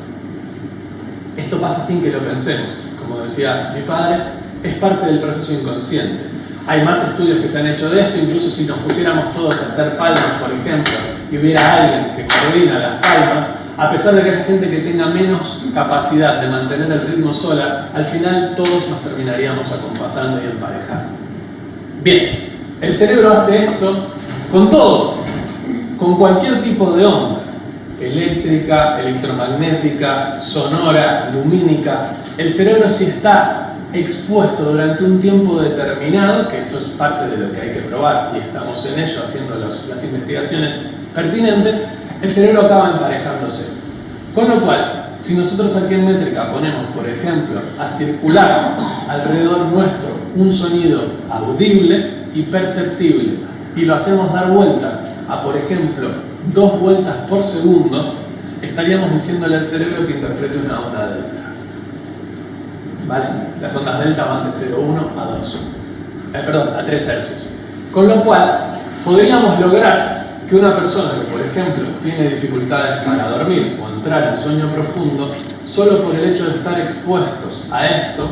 Esto pasa sin que lo pensemos. Como decía mi padre, es parte del proceso inconsciente. Hay más estudios que se han hecho de esto, incluso si nos pusiéramos todos a hacer palmas, por ejemplo, y hubiera alguien que coordina las palmas, a pesar de que haya gente que tenga menos capacidad de mantener el ritmo sola, al final todos nos terminaríamos acompasando y emparejando. Bien, el cerebro hace esto con todo, con cualquier tipo de onda, eléctrica, electromagnética, sonora, lumínica. El cerebro si está expuesto durante un tiempo determinado, que esto es parte de lo que hay que probar y estamos en ello haciendo las investigaciones pertinentes, el cerebro acaba emparejándose. Con lo cual, si nosotros aquí en métrica ponemos, por ejemplo, a circular alrededor nuestro un sonido audible y perceptible y lo hacemos dar vueltas a, por ejemplo, 2 vueltas por segundo, estaríamos diciéndole al cerebro que interprete una onda delta. ¿Vale? Las ondas delta van de 0,1 a 2. A 3 hercios. Con lo cual, podríamos lograr que una persona que, por ejemplo, tiene dificultades para dormir o entrar en sueño profundo, solo por el hecho de estar expuestos a esto,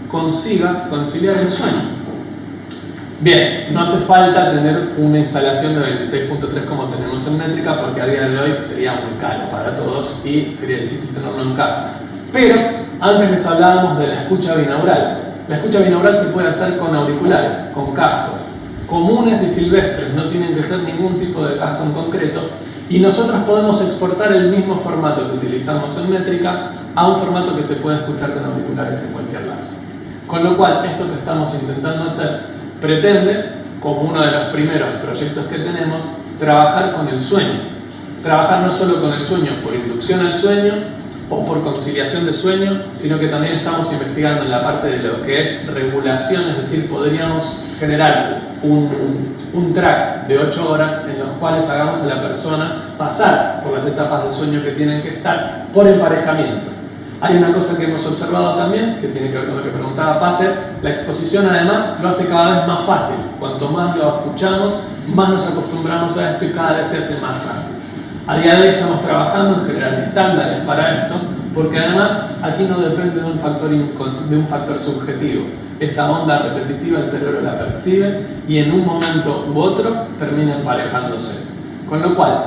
consiga conciliar el sueño. Bien, no hace falta tener una instalación de 26.3 como tenemos en métrica, porque a día de hoy sería muy caro para todos y sería difícil tenerlo en casa. Pero antes les hablábamos de la escucha binaural. La escucha binaural se puede hacer con auriculares, con cascos comunes y silvestres, no tienen que ser ningún tipo de casco en concreto, y nosotros podemos exportar el mismo formato que utilizamos en métrica a un formato que se puede escuchar con auriculares en cualquier lado. Con lo cual, esto que estamos intentando hacer pretende, como uno de los primeros proyectos que tenemos, trabajar con el sueño. Trabajar no solo con el sueño por inducción al sueño o por conciliación de sueño, sino que también estamos investigando en la parte de lo que es regulación, es decir, podríamos generar un track de 8 horas en los cuales hagamos a la persona pasar por las etapas de sueño que tienen que estar por emparejamiento. Hay una cosa que hemos observado también, que tiene que ver con lo que preguntaba Paz, es la exposición además lo hace cada vez más fácil. Cuanto más lo escuchamos, más nos acostumbramos a esto y cada vez se hace más rápido. A día de hoy estamos trabajando en generar estándares para esto, porque además aquí no depende de un factor subjetivo. Esa onda repetitiva el cerebro la percibe y en un momento u otro termina emparejándose. Con lo cual,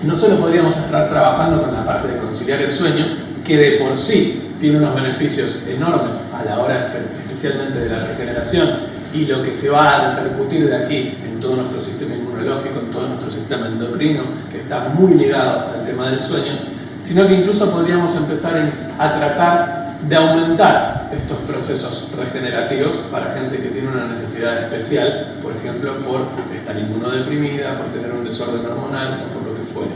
no solo podríamos estar trabajando con la parte de conciliar el sueño, que de por sí tiene unos beneficios enormes a la hora especialmente de la regeneración y lo que se va a repercutir de aquí en todo nuestro sistema inmunológico, en todo nuestro sistema endocrino, que está muy ligado al tema del sueño, sino que incluso podríamos empezar a tratar de aumentar estos procesos regenerativos para gente que tiene una necesidad especial, por ejemplo, por estar inmunodeprimida, por tener un desorden hormonal o por lo que fuere.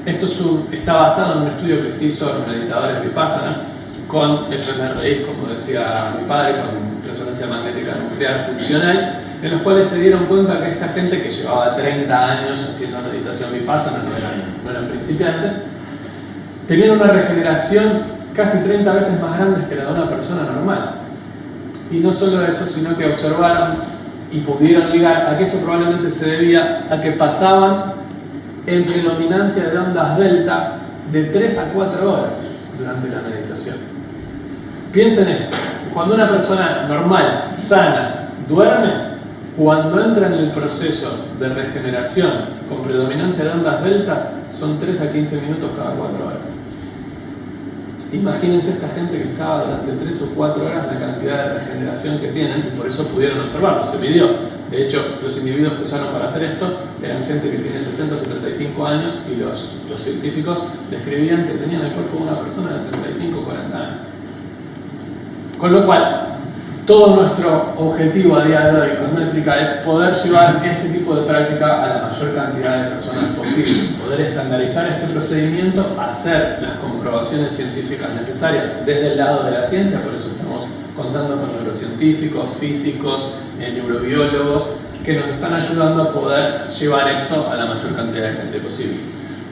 Esto está basado en un estudio que se hizo en meditadores Vipassana con fMRI, como decía mi padre, con resonancia magnética nuclear funcional, en los cuales se dieron cuenta que esta gente que llevaba 30 años haciendo meditación Vipassana, no eran principiantes, tenían una regeneración casi 30 veces más grande que la de una persona normal. Y no solo eso, sino que observaron y pudieron ligar a que eso probablemente se debía a que pasaban en predominancia de ondas delta de 3 a 4 horas durante la meditación. Piensen esto, cuando una persona normal, sana, duerme, cuando entra en el proceso de regeneración con predominancia de ondas deltas, son 3 a 15 minutos cada 4 horas. Imagínense esta gente que estaba durante 3 o 4 horas la cantidad de regeneración que tienen, y por eso pudieron observarlo, se midió. De hecho, los individuos que usaron para hacer esto eran gente que tiene 70 o 75 años y los científicos describían que tenían el cuerpo de una persona de 35 o 40 años. Con lo cual, todo nuestro objetivo a día de hoy con Métrica es poder llevar este tipo de práctica a la mayor cantidad de personas posible, poder estandarizar este procedimiento, hacer las comprobaciones científicas necesarias desde el lado de la ciencia, por eso estamos contando con neurocientíficos, físicos, neurobiólogos, que nos están ayudando a poder llevar esto a la mayor cantidad de gente posible.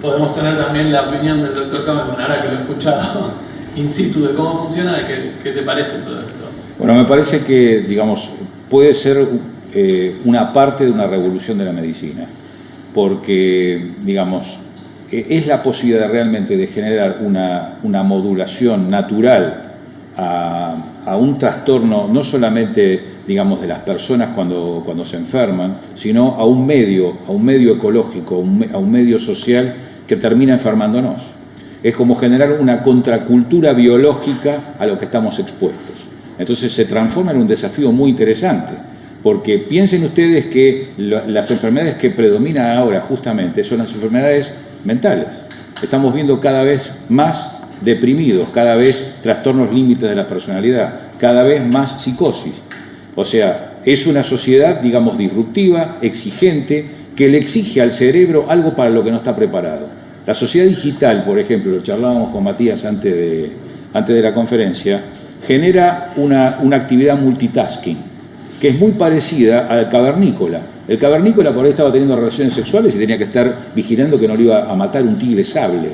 Podemos tener también la opinión del Dr. Kamelman, ahora que lo he escuchado in situ de cómo funciona, de qué te parece todo esto. Bueno, me parece que, digamos, puede ser una parte de una revolución de la medicina, porque, digamos, es la posibilidad realmente de generar una modulación natural a un trastorno, no solamente, digamos, de las personas cuando se enferman, sino a un medio ecológico, a un medio social que termina enfermándonos. Es como generar una contracultura biológica a lo que estamos expuestos. Entonces se transforma en un desafío muy interesante, porque piensen ustedes que las enfermedades que predominan ahora justamente son las enfermedades mentales. Estamos viendo cada vez más deprimidos, cada vez trastornos límites de la personalidad, cada vez más psicosis. O sea, es una sociedad, digamos, disruptiva, exigente, que le exige al cerebro algo para lo que no está preparado. La sociedad digital, por ejemplo, lo charlábamos con Matías antes de la conferencia, genera una actividad multitasking, que es muy parecida al cavernícola. El cavernícola por ahí estaba teniendo relaciones sexuales y tenía que estar vigilando que no le iba a matar un tigre sable,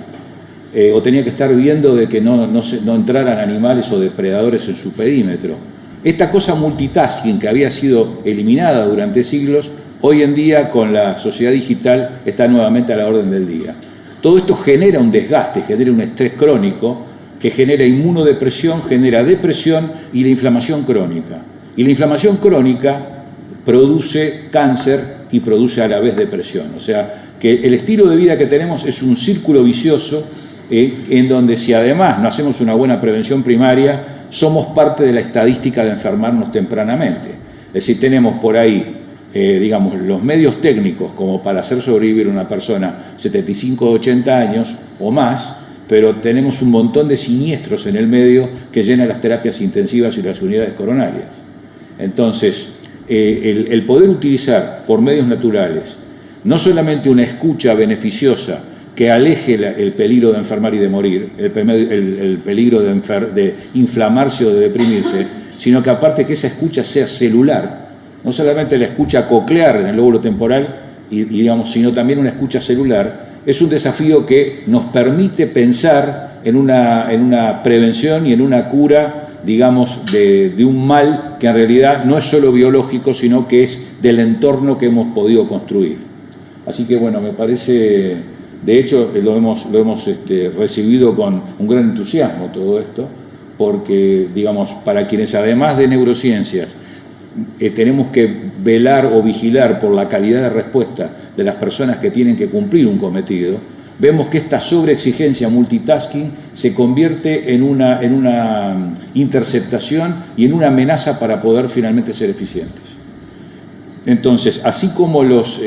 o tenía que estar viendo de que no entraran animales o depredadores en su perímetro. Esta cosa multitasking que había sido eliminada durante siglos, hoy en día con la sociedad digital está nuevamente a la orden del día. Todo esto genera un desgaste, genera un estrés crónico, que genera inmunodepresión, genera depresión y la inflamación crónica. Y la inflamación crónica produce cáncer y produce a la vez depresión. O sea, que el estilo de vida que tenemos es un círculo vicioso en donde si además no hacemos una buena prevención primaria, somos parte de la estadística de enfermarnos tempranamente. Es decir, tenemos por ahí, digamos, los medios técnicos como para hacer sobrevivir a una persona 75 o 80 años o más, pero tenemos un montón de siniestros en el medio que llenan las terapias intensivas y las unidades coronarias. Entonces, el poder utilizar por medios naturales no solamente una escucha beneficiosa que aleje el peligro de enfermar y de morir, el peligro de inflamarse o de deprimirse, sino que aparte que esa escucha sea celular, no solamente la escucha coclear en el lóbulo temporal, digamos, sino también una escucha celular. Es un desafío que nos permite pensar en una prevención y en una cura, digamos, de un mal que en realidad no es solo biológico, sino que es del entorno que hemos podido construir. Así que, bueno, me parece, de hecho, lo hemos recibido con un gran entusiasmo todo esto, porque, digamos, para quienes además de neurociencias tenemos que velar o vigilar por la calidad de respuesta de las personas que tienen que cumplir un cometido, vemos que esta sobreexigencia multitasking se convierte en una interceptación y en una amenaza para poder finalmente ser eficientes. Entonces, así como los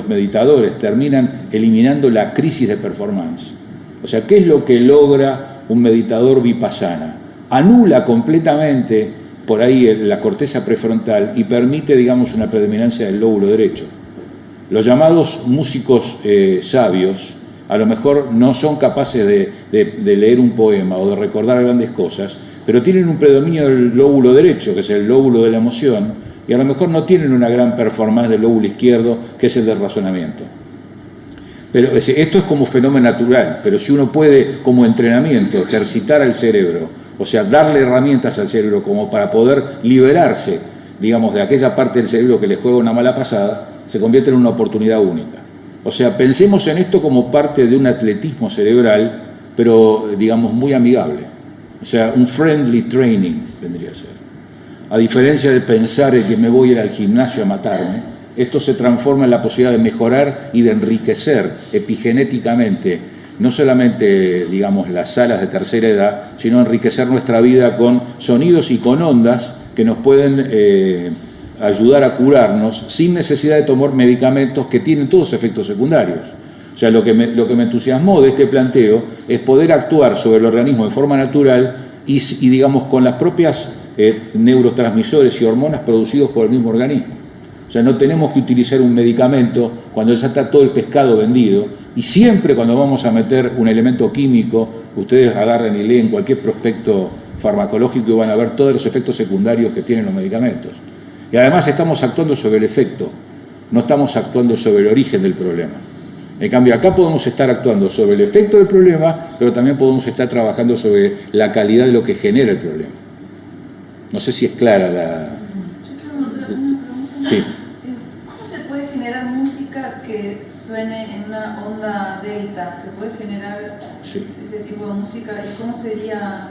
meditadores terminan eliminando la crisis de performance, o sea, ¿qué es lo que logra un meditador vipassana? Anula completamente por ahí la corteza prefrontal y permite, digamos, una predominancia del lóbulo derecho. Los llamados músicos sabios a lo mejor no son capaces de leer un poema o de recordar grandes cosas, pero tienen un predominio del lóbulo derecho, que es el lóbulo de la emoción, y a lo mejor no tienen una gran performance del lóbulo izquierdo, que es el del razonamiento. Pero esto es como fenómeno natural, pero si uno puede, como entrenamiento, ejercitar al cerebro, o sea, darle herramientas al cerebro como para poder liberarse, digamos, de aquella parte del cerebro que le juega una mala pasada, se convierte en una oportunidad única. O sea, pensemos en esto como parte de un atletismo cerebral, pero, digamos, muy amigable. O sea, un friendly training vendría a ser. A diferencia de pensar en que me voy a ir al gimnasio a matarme, esto se transforma en la posibilidad de mejorar y de enriquecer epigenéticamente, no solamente, digamos, las salas de tercera edad, sino enriquecer nuestra vida con sonidos y con ondas que nos pueden ayudar a curarnos sin necesidad de tomar medicamentos que tienen todos efectos secundarios. O sea, lo que me entusiasmó de este planteo es poder actuar sobre el organismo de forma natural y digamos, con las propias neurotransmisores y hormonas producidos por el mismo organismo. O sea, no tenemos que utilizar un medicamento cuando ya está todo el pescado vendido, y siempre cuando vamos a meter un elemento químico, ustedes agarran y leen cualquier prospecto farmacológico y van a ver todos los efectos secundarios que tienen los medicamentos. Y además estamos actuando sobre el efecto, no estamos actuando sobre el origen del problema. En cambio, acá podemos estar actuando sobre el efecto del problema, pero también podemos estar trabajando sobre la calidad de lo que genera el problema. No sé si es clara la... Yo tengo una pregunta. Sí. ¿Cómo se puede generar música que suene en una onda delta? ¿Se puede generar ese tipo de música? ¿Y cómo sería...?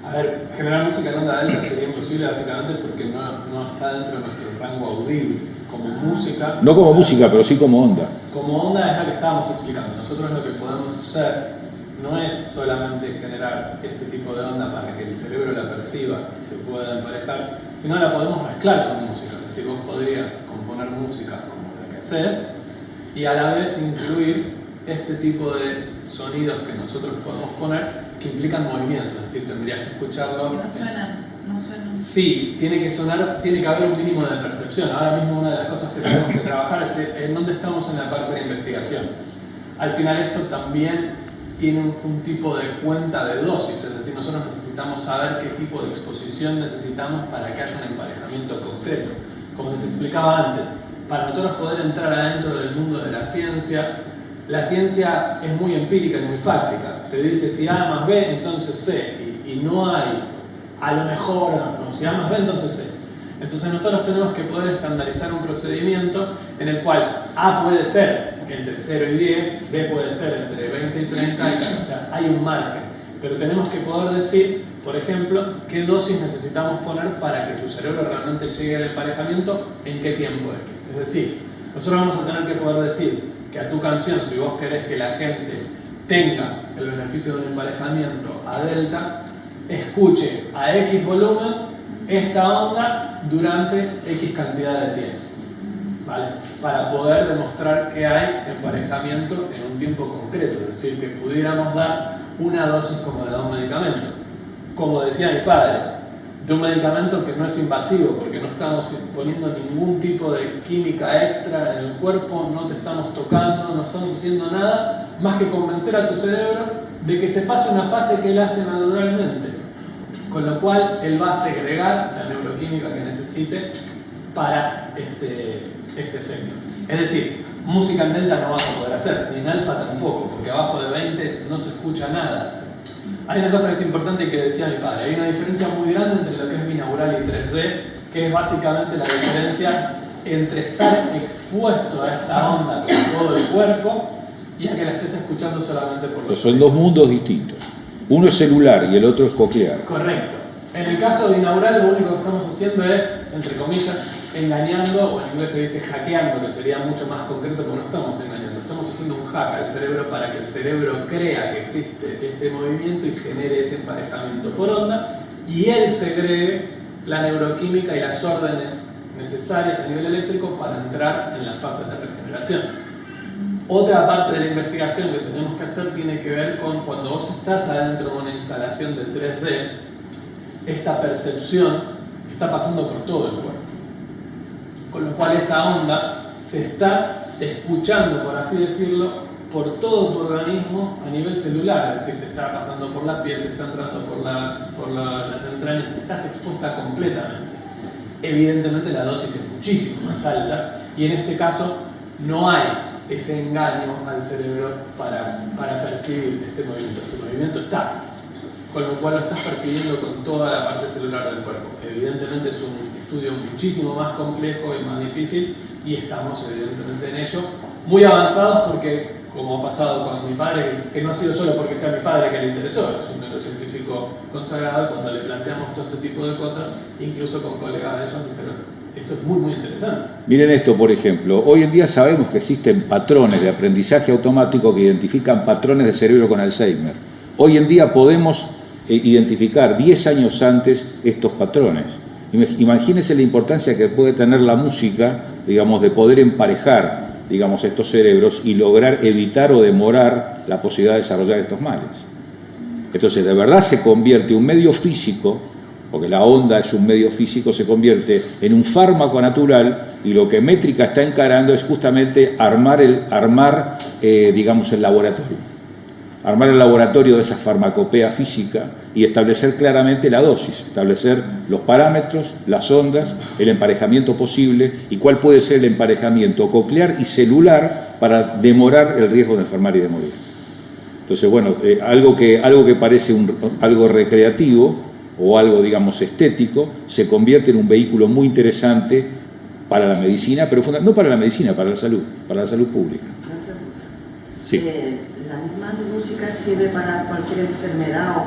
A ver, generar música en onda delta sería imposible básicamente porque no está dentro de nuestro rango audible. Como música... No como música, pero sí como onda. Como onda es lo que estábamos explicando. Nosotros lo que podemos hacer no es solamente generar este tipo de onda para que el cerebro la perciba y se pueda emparejar, sino la podemos mezclar con música. Es decir, vos podrías componer música como la que haces y a la vez incluir este tipo de sonidos que nosotros podemos poner que implican movimiento, es decir, tendrías que escucharlo. Que no suenan. Sí, tiene que sonar, tiene que haber un mínimo de percepción. Ahora mismo una de las cosas que tenemos que trabajar es en dónde estamos en la parte de investigación. Al final esto también tiene un tipo de cuenta de dosis, es decir, nosotros necesitamos saber qué tipo de exposición necesitamos para que haya un emparejamiento concreto. Como les explicaba antes, para nosotros poder entrar adentro del mundo de la ciencia es muy empírica y muy fáctica. Te dice si A más B, entonces C, y no hay a lo mejor, no, si A más B, entonces C. Entonces nosotros tenemos que poder estandarizar un procedimiento en el cual A puede ser entre 0 y 10, B puede ser entre 20 y 30, o sea, hay un margen. Pero tenemos que poder decir, por ejemplo, qué dosis necesitamos poner para que tu cerebro realmente llegue al emparejamiento en qué tiempo X. Es decir, nosotros vamos a tener que poder decir que a tu canción, si vos querés que la gente tenga el beneficio de un emparejamiento a delta, escuche a X volumen esta onda durante X cantidad de tiempo, ¿vale? Para poder demostrar que hay emparejamiento en un tiempo concreto, es decir, que pudiéramos dar una dosis como la de un medicamento. Como decía mi padre, de un medicamento que no es invasivo, porque no estamos poniendo ningún tipo de química extra en el cuerpo, no te estamos tocando, no estamos haciendo nada, más que convencer a tu cerebro de que se pase una fase que él hace naturalmente. Con lo cual, él va a segregar la neuroquímica que necesite para este efecto. Es decir, música en delta no vas a poder hacer, ni en alfa tampoco, porque abajo de 20 no se escucha nada. Hay una cosa que es importante y que decía mi padre, hay una diferencia muy grande entre lo que es binaural y 3D, que es básicamente la diferencia entre estar expuesto a esta onda con todo el cuerpo y a que la estés escuchando solamente por los... Son dos mundos distintos. Uno es celular y el otro es coclear. Correcto. En el caso binaural lo único que estamos haciendo es, entre comillas, engañando, o en inglés se dice hackeando, que sería mucho más concreto, porque no estamos engañando, estamos haciendo un hack al cerebro para que el cerebro crea que existe este movimiento y genere ese emparejamiento por onda, y él segregue la neuroquímica y las órdenes necesarias a nivel eléctrico para entrar en las fases de regeneración. Otra parte de la investigación que tenemos que hacer tiene que ver con cuando vos estás adentro de una instalación de 3D, esta percepción está pasando por todo el cuerpo. Con lo cual esa onda se está escuchando, por así decirlo, por todo tu organismo a nivel celular, es decir, te está pasando por la piel, te está entrando por las entrañas, estás expuesta completamente. Evidentemente la dosis es muchísimo más alta y en este caso no hay ese engaño al cerebro para percibir este movimiento. Este movimiento está, con lo cual lo estás percibiendo con toda la parte celular del cuerpo. Evidentemente es un estudio muchísimo más complejo y más difícil y estamos evidentemente en ello, muy avanzados porque, como ha pasado con mi padre, que no ha sido solo porque sea mi padre que le interesó, es un neurocientífico consagrado, cuando le planteamos todo este tipo de cosas, incluso con colegas de ellos, dijeron, esto es muy interesante. Miren esto, por ejemplo, hoy en día sabemos que existen patrones de aprendizaje automático que identifican patrones de cerebro con Alzheimer. Hoy en día podemos identificar 10 años antes estos patrones. Imagínense la importancia que puede tener la música, digamos, de poder emparejar, digamos, estos cerebros y lograr evitar o demorar la posibilidad de desarrollar estos males. Entonces, de verdad se convierte un medio físico, porque la onda es un medio físico, se convierte en un fármaco natural y lo que Métrica está encarando es justamente armar digamos, el laboratorio. Armar el laboratorio de esa farmacopea física y establecer claramente la dosis, establecer los parámetros, las ondas, el emparejamiento posible y cuál puede ser el emparejamiento coclear y celular para demorar el riesgo de enfermar y de morir. Entonces, bueno, algo que parece algo recreativo o algo, digamos, estético, se convierte en un vehículo muy interesante para la medicina, pero no para la medicina, para la salud pública. Sí. ¿La misma música sirve para cualquier enfermedad o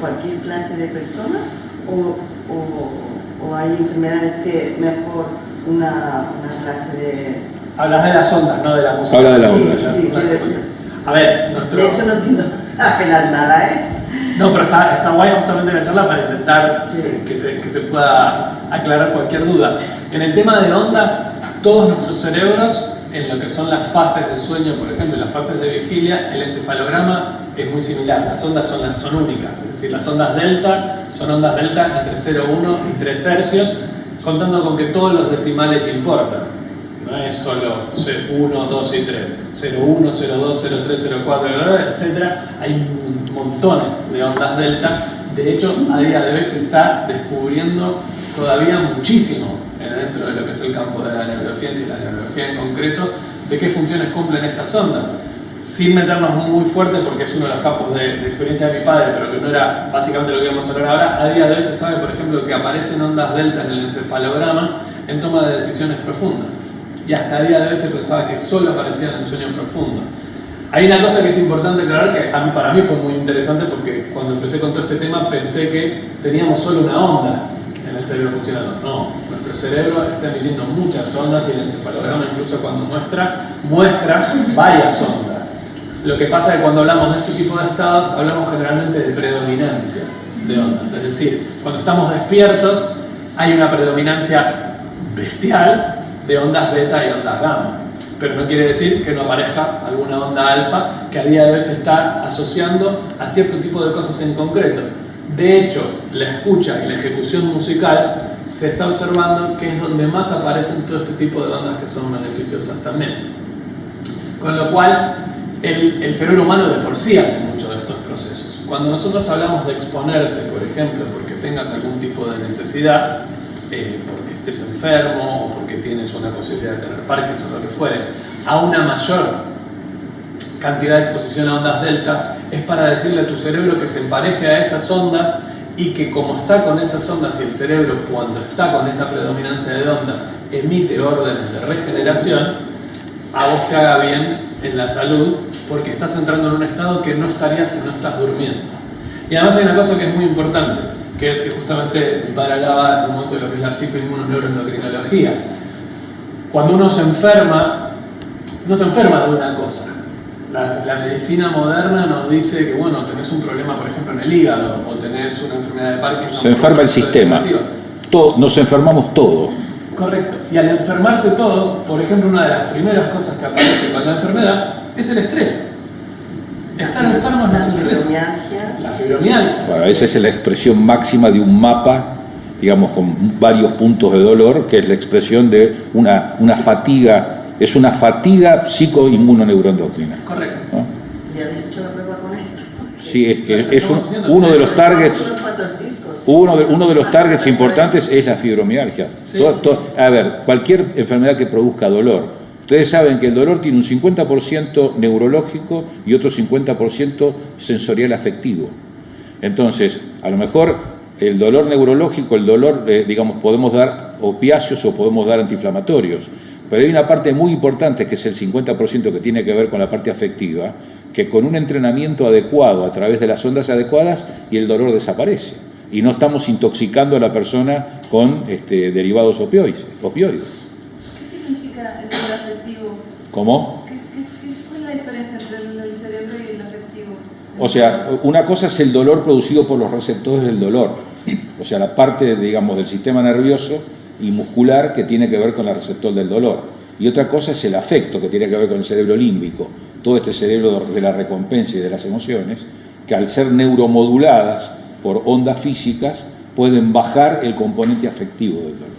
cualquier clase de persona? ¿O hay enfermedades que mejor una clase de...? Hablas de las ondas, no de la música. Habla de la onda. Sí, a ver, de esto no entiendo apenas nada, ¿eh? No, pero está guay justamente la charla para intentar que se pueda aclarar cualquier duda. En el tema de ondas, todos nuestros cerebros, en lo que son las fases de sueño, por ejemplo, en las fases de vigilia, el encefalograma es muy similar. Las ondas son únicas, es decir, las ondas delta son ondas delta entre 0,1 y 3 hercios, contando con que todos los decimales importan. No es solo 1, 2 y 3, 0,1, 0,2, 0,3, 0,4, etc. Hay montones de ondas delta. De hecho, a día de hoy se está descubriendo todavía muchísimo dentro de lo que es el campo de la neurociencia y la neurología en concreto, de qué funciones cumplen estas ondas. Sin meternos muy fuerte, porque es uno de los campos de experiencia de mi padre, pero que no era básicamente lo que vamos a hablar ahora, a día de hoy se sabe, por ejemplo, que aparecen ondas delta en el encefalograma en toma de decisiones profundas. Y hasta el día de hoy se pensaba que solo aparecían en el sueño profundo. Hay una cosa que es importante aclarar, que para mí fue muy interesante, porque cuando empecé con todo este tema pensé que teníamos solo una onda en el cerebro funcionando. No, nuestro cerebro está emitiendo muchas ondas y el encefalograma, incluso cuando muestra varias ondas. Lo que pasa es que cuando hablamos de este tipo de estados, hablamos generalmente de predominancia de ondas. Es decir, cuando estamos despiertos hay una predominancia bestial de ondas beta y ondas gamma. Pero no quiere decir que no aparezca alguna onda alfa que a día de hoy se está asociando a cierto tipo de cosas en concreto. De hecho, la escucha y la ejecución musical se está observando que es donde más aparecen todo este tipo de ondas que son beneficiosas también. Con lo cual, el cerebro humano de por sí hace mucho de estos procesos. Cuando nosotros hablamos de exponerte, por ejemplo, porque tengas algún tipo de necesidad, porque estés enfermo o porque tienes una posibilidad de tener Parkinson o lo que fuere, a una mayor cantidad de exposición a ondas delta, es para decirle a tu cerebro que se empareje a esas ondas y que como está con esas ondas y el cerebro cuando está con esa predominancia de ondas emite órdenes de regeneración, a vos te haga bien en la salud porque estás entrando en un estado que no estarías si no estás durmiendo. Y además hay una cosa que es muy importante, que es que justamente mi padre hablaba en un momento de lo que es la psicoinmunoneuroendocrinología. Cuando uno se enferma, no se enferma de una cosa. La medicina moderna nos dice que, bueno, tenés un problema, por ejemplo, en el hígado, o tenés una enfermedad de Parkinson. Se enferma el sistema. Nos enfermamos todo. Correcto. Y al enfermarte todo, por ejemplo, una de las primeras cosas que aparece con la enfermedad es el estrés. Estar enfermo no es un estrés. La fibromialgia. Bueno, esa es la expresión máxima de un mapa, digamos, con varios puntos de dolor, que es la expresión de una fatiga. Es una fatiga psicoinmunoneuroendocrina. Correcto. ¿No? ¿Ya habéis hecho la prueba con esto? Sí, es que es uno de los targets. Uno de los targets importantes es la fibromialgia. Sí, a ver, cualquier enfermedad que produzca dolor. Ustedes saben que el dolor tiene un 50% neurológico y otro 50% sensorial afectivo. Entonces, a lo mejor el dolor neurológico, el dolor, digamos, podemos dar opiáceos o podemos dar antiinflamatorios. Pero hay una parte muy importante que es el 50% que tiene que ver con la parte afectiva, que con un entrenamiento adecuado a través de las ondas adecuadas y el dolor desaparece. Y no estamos intoxicando a la persona con derivados opioides. ¿Qué significa el dolor afectivo? ¿Cómo? ¿Cuál es la diferencia entre el cerebro y el afectivo? O sea, una cosa es el dolor producido por los receptores del dolor, o sea, la parte, digamos, del sistema nervioso y muscular que tiene que ver con el receptor del dolor. Y otra cosa es el afecto, que tiene que ver con el cerebro límbico, todo este cerebro de la recompensa y de las emociones, que al ser neuromoduladas por ondas físicas pueden bajar el componente afectivo del dolor.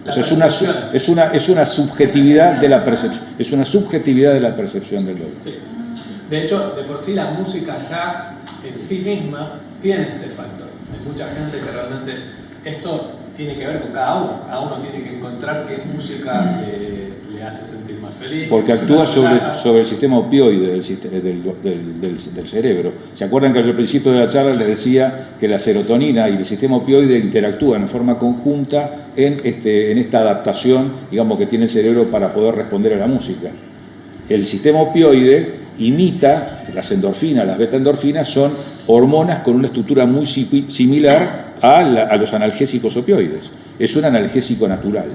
O sea, es una subjetividad de la percepción, es una subjetividad de la percepción del dolor. Sí. De hecho, de por sí la música ya en sí misma tiene este factor. Hay mucha gente que realmente esto tiene que ver con cada uno tiene que encontrar qué música le hace sentir más feliz. Porque actúa sobre el sistema opioide del cerebro. ¿Se acuerdan que al principio de la charla les decía que la serotonina y el sistema opioide interactúan en forma conjunta en esta adaptación, digamos, que tiene el cerebro para poder responder a la música? El sistema opioide imita, las betaendorfinas son hormonas con una estructura muy similar a los analgésicos opioides. Es un analgésico natural.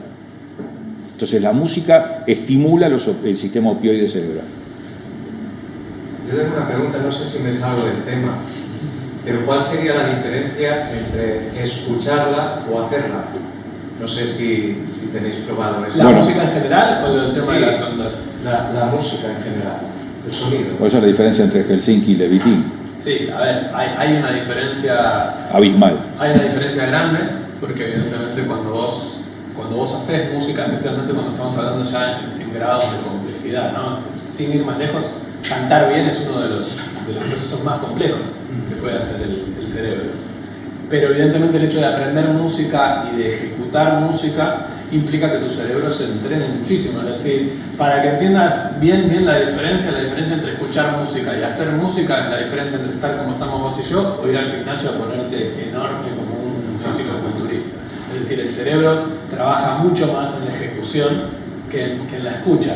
Entonces la música estimula el sistema opioide cerebral. Yo tengo una pregunta, no sé si me salgo del tema, pero ¿cuál sería la diferencia entre escucharla o hacerla? No sé si tenéis probado eso. ¿La música en general o el tema de las ondas? La música en general, el sonido. Esa es la diferencia entre Helsinki y Levitín. Sí, a ver, hay una diferencia abismal. Hay una diferencia grande, porque evidentemente cuando vos haces música, especialmente cuando estamos hablando ya en grados de complejidad, ¿no? Sin ir más lejos, cantar bien es uno de los procesos más complejos que puede hacer el cerebro. Pero evidentemente el hecho de aprender música y de ejecutar música implica que tu cerebro se entrene muchísimo. Es decir, para que entiendas bien la diferencia entre escuchar música y hacer música es la diferencia entre estar como estamos vos y yo o ir al gimnasio a ponerte enorme como un físico-culturista. Es decir, el cerebro trabaja mucho más en la ejecución que en la escucha.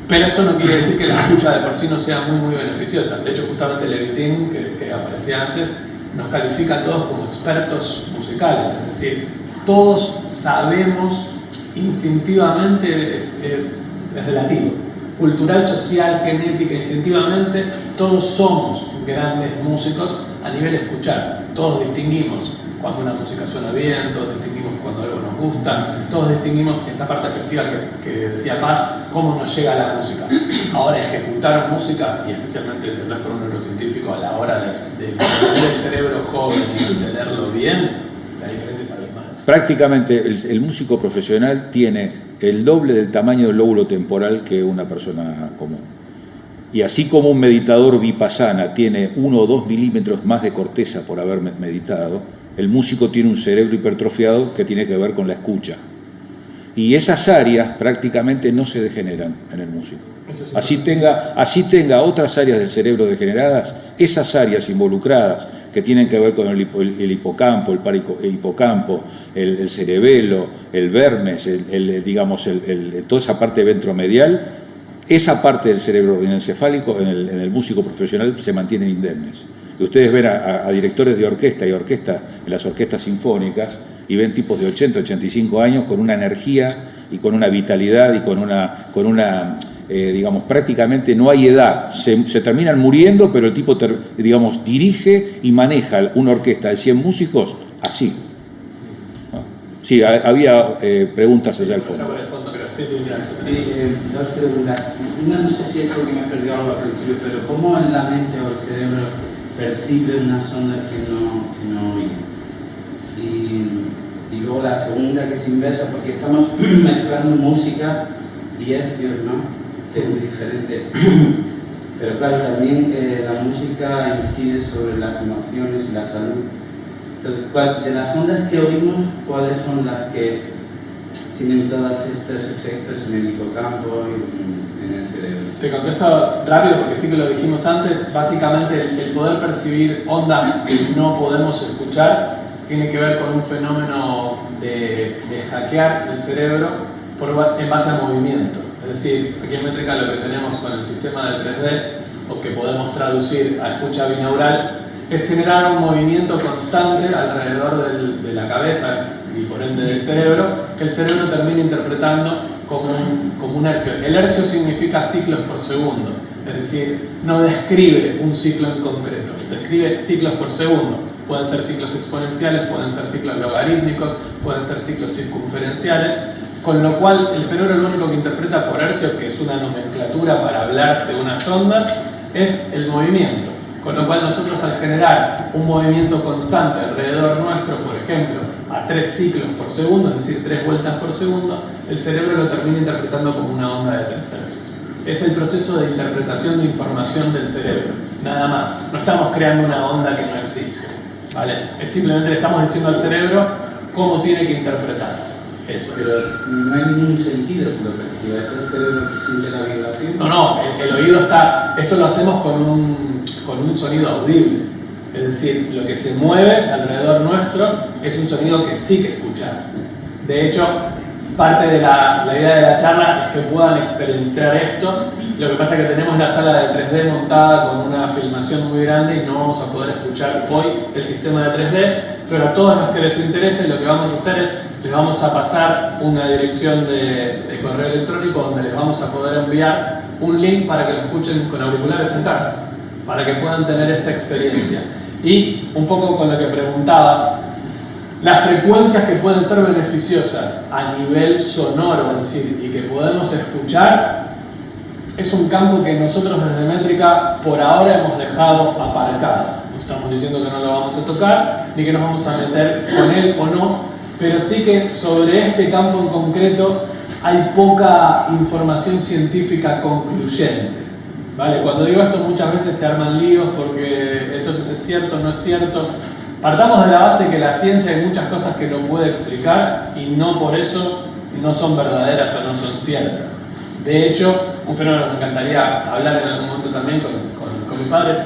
Pero esto no quiere decir que la escucha de por sí no sea muy beneficiosa. De hecho, justamente Levitín, que aparecía antes, nos califica a todos como expertos musicales. Es decir, todos sabemos instintivamente, es relativo, cultural, social, genética, instintivamente, todos somos grandes músicos a nivel escuchar. Todos distinguimos cuando una música suena bien, todos distinguimos cuando algo nos gusta, todos distinguimos esta parte afectiva que decía Paz, cómo nos llega la música. Ahora, ejecutar música, y especialmente si hablas con un neurocientífico a la hora de mantener el cerebro joven y mantenerlo bien, la diferencia es abismal. Prácticamente el músico profesional tiene el doble del tamaño del lóbulo temporal que una persona común. Y así como un meditador vipassana tiene 1 o 2 milímetros más de corteza por haber meditado, el músico tiene un cerebro hipertrofiado que tiene que ver con la escucha. Y esas áreas prácticamente no se degeneran en el músico. Así tenga otras áreas del cerebro degeneradas, esas áreas involucradas que tienen que ver con el hipocampo, el parahipocampo, el cerebelo, el vermes, toda esa parte ventromedial, esa parte del cerebro rinencefálico en el músico profesional se mantienen indemnes. Y ustedes ven a directores de orquesta en las orquestas sinfónicas y ven tipos de 80, 85 años con una energía y con una vitalidad y con una digamos, prácticamente no hay edad, se terminan muriendo, pero el tipo, digamos, dirige y maneja una orquesta de 100 músicos así. ¿No? Sí, había preguntas allá al fondo. Sí, gracias. Sí, dos preguntas. Una, no sé si es porque me he perdido algo al principio, pero ¿cómo en la mente o el cerebro percibe una sonda que no oye? Y luego la segunda, que es inversa, porque estamos mezclando música y hercios, ¿no? Que es muy diferente. Pero claro, también la música incide sobre las emociones y la salud. Entonces, de las ondas que oímos, ¿cuáles son las que tienen todos estos efectos en el hipocampo y en el cerebro? Te contesto rápido porque sí que lo dijimos antes. Básicamente el poder percibir ondas que no podemos escuchar tiene que ver con un fenómeno de hackear el cerebro en base al movimiento. Es decir, aquí en Métrica lo que tenemos con el sistema de 3D, o que podemos traducir a escucha binaural, es generar un movimiento constante alrededor de la cabeza y por ende del cerebro, que el cerebro termina interpretando como un hercio. El hercio significa ciclos por segundo, es decir, no describe un ciclo en concreto, describe ciclos por segundo. Pueden ser ciclos exponenciales, pueden ser ciclos logarítmicos, pueden ser ciclos circunferenciales, con lo cual el cerebro lo único que interpreta por hercio, que es una nomenclatura para hablar de unas ondas, es el movimiento. Con lo cual nosotros, al generar un movimiento constante alrededor nuestro, por ejemplo, a 3 ciclos por segundo, es decir, 3 vueltas por segundo, el cerebro lo termina interpretando como una onda de 3 hercios. Es el proceso de interpretación de información del cerebro, nada más. No estamos creando una onda que no existe, ¿vale? Es simplemente le estamos diciendo al cerebro cómo tiene que interpretar. Eso. Pero no hay ningún sentido que lo perciba, es el cerebro que siente la vibración. No, el oído está. Esto lo hacemos con un sonido audible. Es decir, lo que se mueve alrededor nuestro es un sonido que sí que escuchás. De hecho, parte de la idea de la charla es que puedan experienciar esto. Lo que pasa es que tenemos la sala de 3D montada con una filmación muy grande y no vamos a poder escuchar hoy el sistema de 3D, pero a todos los que les interese lo que vamos a hacer es les vamos a pasar una dirección de correo electrónico donde les vamos a poder enviar un link para que lo escuchen con auriculares en casa, para que puedan tener esta experiencia. Y un poco con lo que preguntabas, las frecuencias que pueden ser beneficiosas a nivel sonoro, es decir, y que podemos escuchar, es un campo que nosotros desde Métrica por ahora hemos dejado aparcado. No estamos diciendo que no lo vamos a tocar, ni que nos vamos a meter con él o no, pero sí que sobre este campo en concreto hay poca información científica concluyente, ¿vale? Cuando digo esto muchas veces se arman líos porque entonces es cierto o no es cierto. Partamos de la base que la ciencia hay muchas cosas que no puede explicar y no por eso no son verdaderas o no son ciertas. De hecho, un fenómeno que me encantaría hablar en algún momento también con mis padres,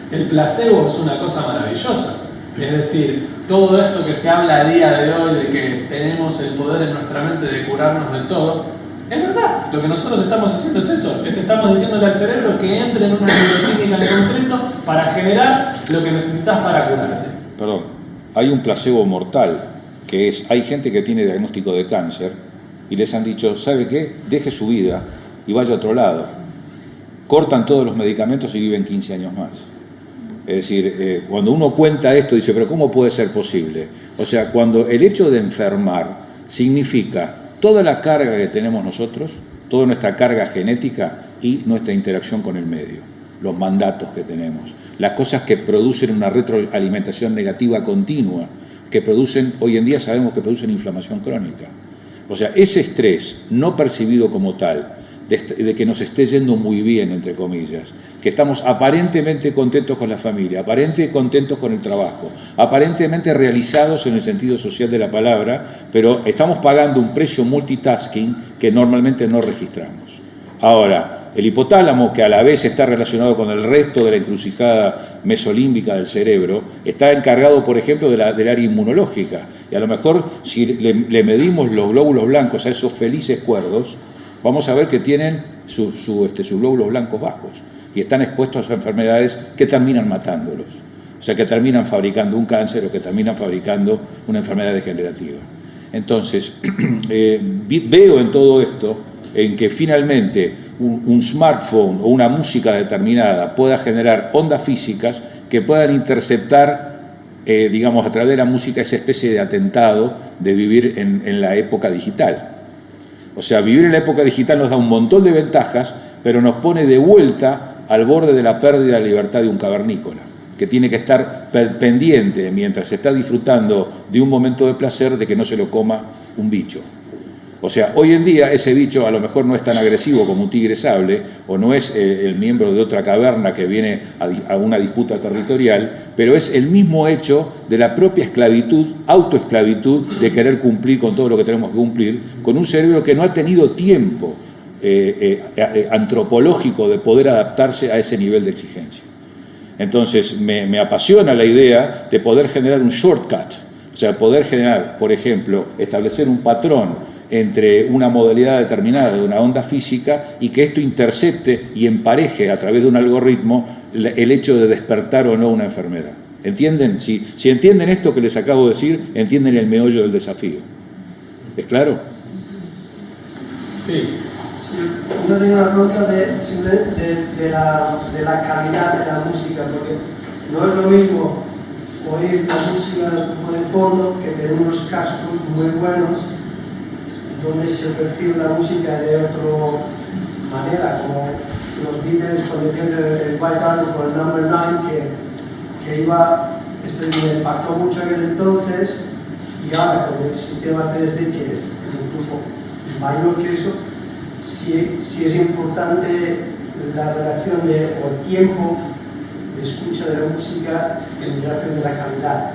el placebo es una cosa maravillosa. Es decir, todo esto que se habla a día de hoy de que tenemos el poder en nuestra mente de curarnos de todo, es verdad. Lo que nosotros estamos haciendo es eso, estamos diciéndole al cerebro que entre en una neuroquímica en concreto para generar lo que necesitas para curarte. Perdón, hay un placebo mortal, que es, hay gente que tiene diagnóstico de cáncer y les han dicho, ¿sabe qué? Deje su vida y vaya a otro lado. Cortan todos los medicamentos y viven 15 años más. Es decir, cuando uno cuenta esto, dice, pero ¿cómo puede ser posible? O sea, cuando el hecho de enfermar significa toda la carga que tenemos nosotros, toda nuestra carga genética y nuestra interacción con el medio, los mandatos que tenemos, las cosas que producen una retroalimentación negativa continua, que producen, hoy en día sabemos que producen inflamación crónica. O sea, ese estrés no percibido como tal, de que nos esté yendo muy bien, entre comillas, que estamos aparentemente contentos con la familia, aparentemente contentos con el trabajo, aparentemente realizados en el sentido social de la palabra, pero estamos pagando un precio multitasking que normalmente no registramos. Ahora, el hipotálamo, que a la vez está relacionado con el resto de la encrucijada mesolímbica del cerebro, está encargado, por ejemplo, del área inmunológica. Y a lo mejor, si le medimos los glóbulos blancos a esos felices cuerdos, vamos a ver que tienen sus glóbulos blancos bajos y están expuestos a enfermedades que terminan matándolos. O sea, que terminan fabricando un cáncer o que terminan fabricando una enfermedad degenerativa. Entonces, veo en todo esto en que finalmente un smartphone o una música determinada pueda generar ondas físicas que puedan interceptar, digamos, a través de la música esa especie de atentado de vivir en la época digital. O sea, vivir en la época digital nos da un montón de ventajas, pero nos pone de vuelta al borde de la pérdida de la libertad de un cavernícola, que tiene que estar pendiente mientras está disfrutando de un momento de placer de que no se lo coma un bicho. O sea, hoy en día ese bicho a lo mejor no es tan agresivo como un tigre sable, o no es el miembro de otra caverna que viene a una disputa territorial, pero es el mismo hecho de la propia esclavitud, autoesclavitud, de querer cumplir con todo lo que tenemos que cumplir, con un cerebro que no ha tenido tiempo antropológico de poder adaptarse a ese nivel de exigencia. Entonces, me apasiona la idea de poder generar un shortcut, o sea, poder generar, por ejemplo, establecer un patrón entre una modalidad determinada de una onda física y que esto intercepte y empareje a través de un algoritmo el hecho de despertar o no una enfermedad. ¿Entienden? Si entienden esto que les acabo de decir, entienden el meollo del desafío. ¿Es claro? Sí. Yo tengo una pregunta de la calidad de la música, porque no es lo mismo oír la música por el fondo que tener unos cascos muy buenos donde se percibe la música de otra manera, como los Beatles cuando hicieron el White Album con el Number 9, que esto me impactó mucho en el entonces, y ahora con el sistema 3D que es incluso mayor que eso, si es importante la relación o el tiempo de escucha de la música en relación de la calidad.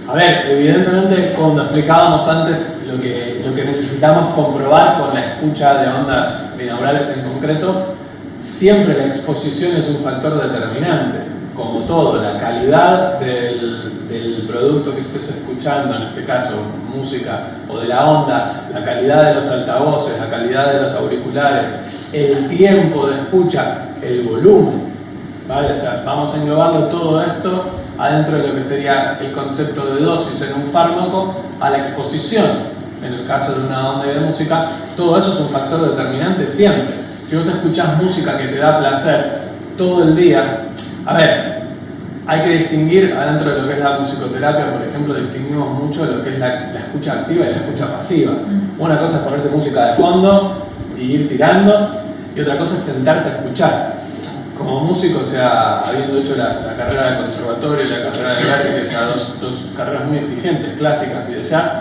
A ver, evidentemente, como explicábamos antes, lo que necesitamos comprobar con la escucha de ondas binaurales en concreto, siempre la exposición es un factor determinante. Como todo, la calidad del producto que estés escuchando, en este caso música, o de la onda, la calidad de los altavoces, la calidad de los auriculares, el tiempo de escucha, el volumen, ¿vale? O sea, vamos a englobarlo todo esto adentro de lo que sería el concepto de dosis en un fármaco a la exposición, en el caso de una onda de música. Todo eso es un factor determinante siempre. Si vos escuchás música que te da placer todo el día, a ver, hay que distinguir adentro de lo que es la musicoterapia, por ejemplo, distinguimos mucho lo que es la escucha activa y la escucha pasiva. Una cosa es ponerse música de fondo y ir tirando, y otra cosa es sentarse a escuchar. Como músico, o sea, habiendo hecho la carrera de conservatorio y la carrera de arte, o sea, dos carreras muy exigentes, clásicas y de jazz,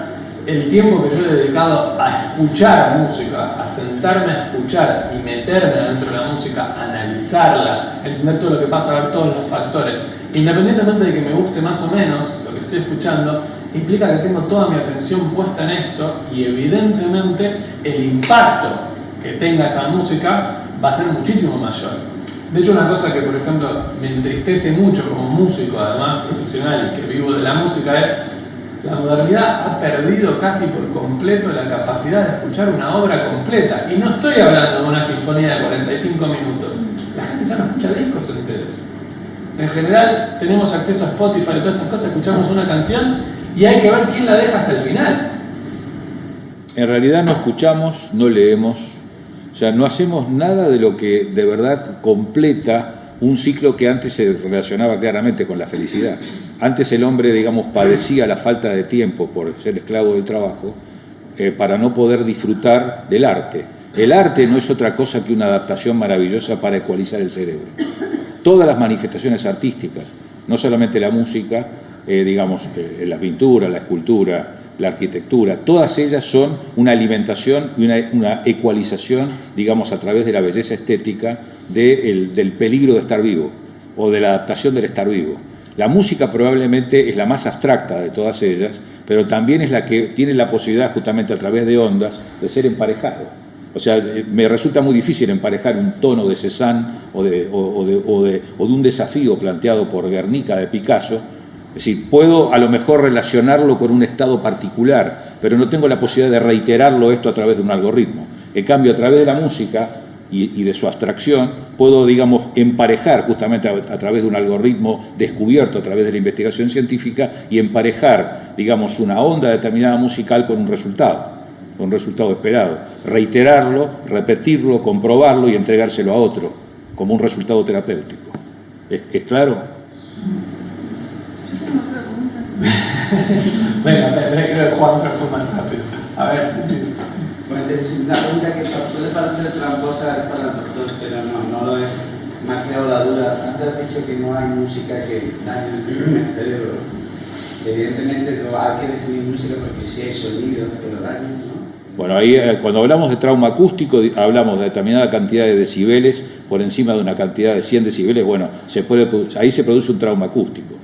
el tiempo que yo he dedicado a escuchar música, a sentarme a escuchar y meterme dentro de la música, analizarla, entender todo lo que pasa, ver todos los factores, independientemente de que me guste más o menos lo que estoy escuchando, implica que tengo toda mi atención puesta en esto, y evidentemente el impacto que tenga esa música va a ser muchísimo mayor. De hecho, una cosa que, por ejemplo, me entristece mucho como músico, además profesional, y que vivo de la música, es la modernidad ha perdido casi por completo la capacidad de escuchar una obra completa. Y no estoy hablando de una sinfonía de 45 minutos. La gente ya no escucha discos enteros. En general, tenemos acceso a Spotify y todas estas cosas, escuchamos una canción y hay que ver quién la deja hasta el final. En realidad no escuchamos, no leemos, o sea, no hacemos nada de lo que de verdad completa un ciclo que antes se relacionaba claramente con la felicidad. Antes el hombre, digamos, padecía la falta de tiempo por ser esclavo del trabajo para no poder disfrutar del arte. El arte no es otra cosa que una adaptación maravillosa para ecualizar el cerebro. Todas las manifestaciones artísticas, no solamente la música, digamos, la pintura, la escultura, la arquitectura, todas ellas son una alimentación y una ecualización, digamos, a través de la belleza estética del peligro de estar vivo o de la adaptación del estar vivo. La música probablemente es la más abstracta de todas ellas, pero también es la que tiene la posibilidad, justamente a través de ondas, de ser emparejado. O sea, me resulta muy difícil emparejar un tono de Cézanne o de un desafío planteado por Guernica de Picasso. Es decir, puedo a lo mejor relacionarlo con un estado particular, pero no tengo la posibilidad de reiterarlo esto a través de un algoritmo. En cambio, a través de la música y de su abstracción, puedo, digamos, emparejar justamente a través de un algoritmo descubierto a través de la investigación científica y emparejar, digamos, una onda determinada musical con un resultado. un resultado esperado. Reiterarlo, repetirlo, comprobarlo y entregárselo a otro como un resultado terapéutico. ¿Es claro? Yo tengo otra pregunta. Venga, creo que Juan fue más rápido. A ver, sí. Bueno, es una pregunta que puede parecer tramposa, es para el doctor, pero no lo es. Me ha creado la duda. Antes has dicho que no hay música que dañe el cerebro. Evidentemente no hay que definir música porque sí hay sonidos que lo dañan, ¿no? Bueno, ahí cuando hablamos de trauma acústico hablamos de determinada cantidad de decibeles por encima de una cantidad de 100 decibeles. Bueno, ahí se produce un trauma acústico.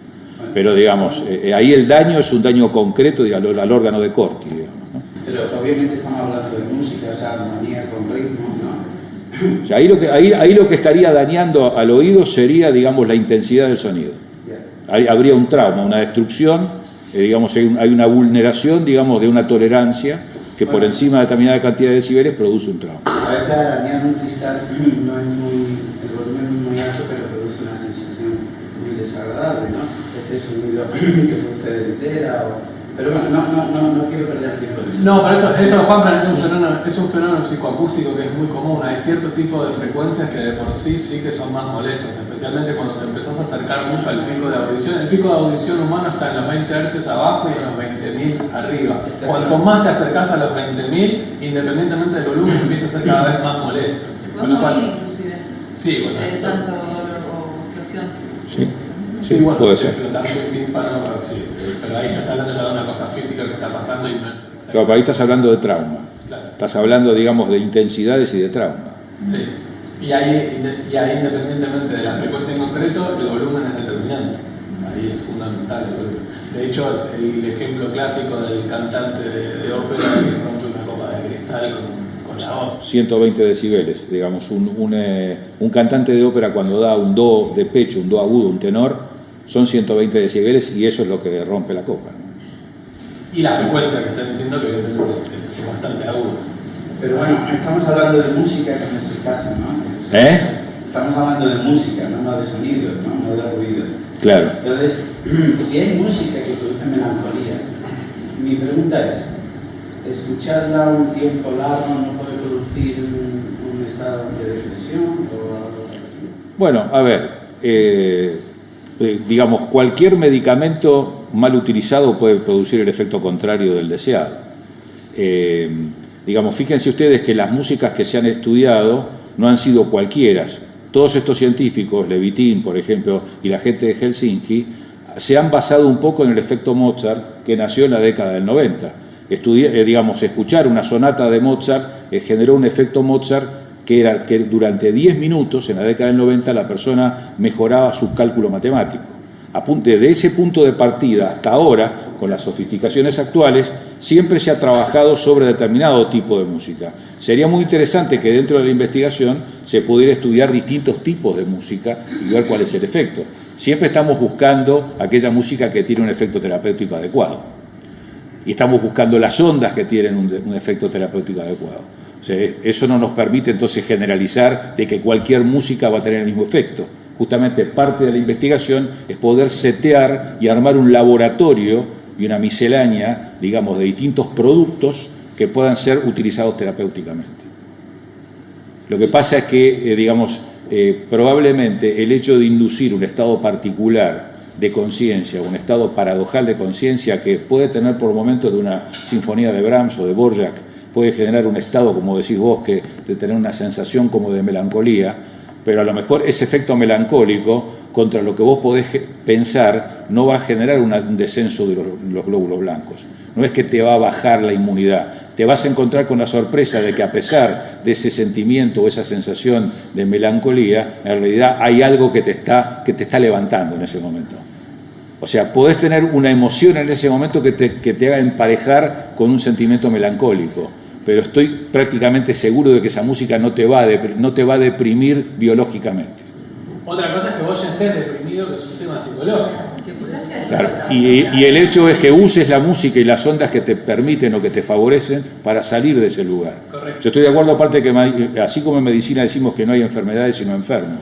Pero digamos, ahí el daño es un daño concreto al órgano de Corti, digamos, ¿no? Pero obviamente estamos hablando de música, o sea, armonía con ritmo, ¿no? O sea, ahí lo que estaría dañando al oído sería, digamos, la intensidad del sonido. Ahí habría un trauma, una destrucción, digamos, hay una vulneración, digamos, de una tolerancia que por encima de determinada cantidad de decibeles produce un trauma. A veces arañar un cristal no es el volumen es muy alto, pero produce una sensación muy desagradable, ¿no? Este sonido que produce entera, pero bueno, no quiero perder tiempo en eso. No, pero eso Juanfran, es un fenómeno psicoacústico que es muy común. Hay cierto tipo de frecuencias que de por sí que son más molestas, especialmente cuando te empezás a acercar mucho al pico de audición. El pico de audición humano está en los 20 hercios abajo y en los 20.000 arriba. Cuanto más te acercás a los 20.000, independientemente del volumen, empieza a ser cada vez más molesto. Te puedes morir inclusive. Sí, bueno. Tanto dolor o explosión. Sí. Sí, bueno, puede ser. Explotando un tímpano, sí, pero ahí estás hablando de una cosa física que está pasando y no es exacto. Claro, pero ahí estás hablando de trauma. Claro. Estás hablando, digamos, de intensidades y de trauma. Sí. Y ahí, independientemente de la frecuencia en concreto, el volumen es determinante. Ahí es fundamental el volumen. De hecho, el ejemplo clásico del cantante de ópera que rompe una copa de cristal con la voz. 120 decibeles, digamos, un cantante de ópera cuando da un do de pecho, un do agudo, un tenor, son 120 decibeles y eso es lo que rompe la copa, ¿no? Y la frecuencia que está emitiendo, que evidentemente es bastante aguda. Pero bueno, estamos hablando de música en este caso, ¿no? Estamos hablando de música, no de sonidos, no de ruido. Claro. Entonces, si hay música que produce melancolía, mi pregunta es, ¿escucharla un tiempo largo no puede producir un estado de depresión o algo así? Bueno, a ver, digamos, cualquier medicamento mal utilizado puede producir el efecto contrario del deseado. Digamos, fíjense ustedes que las músicas que se han estudiado no han sido cualquiera. Todos estos científicos, Levitin, por ejemplo, y la gente de Helsinki, se han basado un poco en el efecto Mozart que nació en la década del 90. Escuchar una sonata de Mozart generó un efecto Mozart que durante 10 minutos, en la década del 90, la persona mejoraba su cálculo matemático. De ese punto de partida hasta ahora, con las sofisticaciones actuales, siempre se ha trabajado sobre determinado tipo de música. Sería muy interesante que dentro de la investigación se pudiera estudiar distintos tipos de música y ver cuál es el efecto. Siempre estamos buscando aquella música que tiene un efecto terapéutico adecuado. Y estamos buscando las ondas que tienen un efecto terapéutico adecuado. O sea, eso no nos permite entonces generalizar de que cualquier música va a tener el mismo efecto. Justamente parte de la investigación es poder setear y armar un laboratorio y una miscelánea, digamos, de distintos productos que puedan ser utilizados terapéuticamente. Lo que pasa es que, probablemente el hecho de inducir un estado particular de conciencia, un estado paradojal de conciencia que puede tener por momentos de una sinfonía de Brahms o de Dvorak, puede generar un estado, como decís vos, de tener una sensación como de melancolía, pero a lo mejor ese efecto melancólico contra lo que vos podés pensar no va a generar un descenso de los glóbulos blancos. No es que te va a bajar la inmunidad, te vas a encontrar con la sorpresa de que a pesar de ese sentimiento o esa sensación de melancolía, en realidad hay algo que te está levantando en ese momento. O sea, podés tener una emoción en ese momento que te haga emparejar con un sentimiento melancólico, pero estoy prácticamente seguro de que esa música no te va a deprimir biológicamente. Otra cosa es que vos ya estés deprimido, que es un tema psicológico. Claro. Y el hecho es que uses la música y las ondas que te permiten o que te favorecen para salir de ese lugar. Correcto. Yo estoy de acuerdo, aparte que así como en medicina decimos que no hay enfermedades sino enfermos.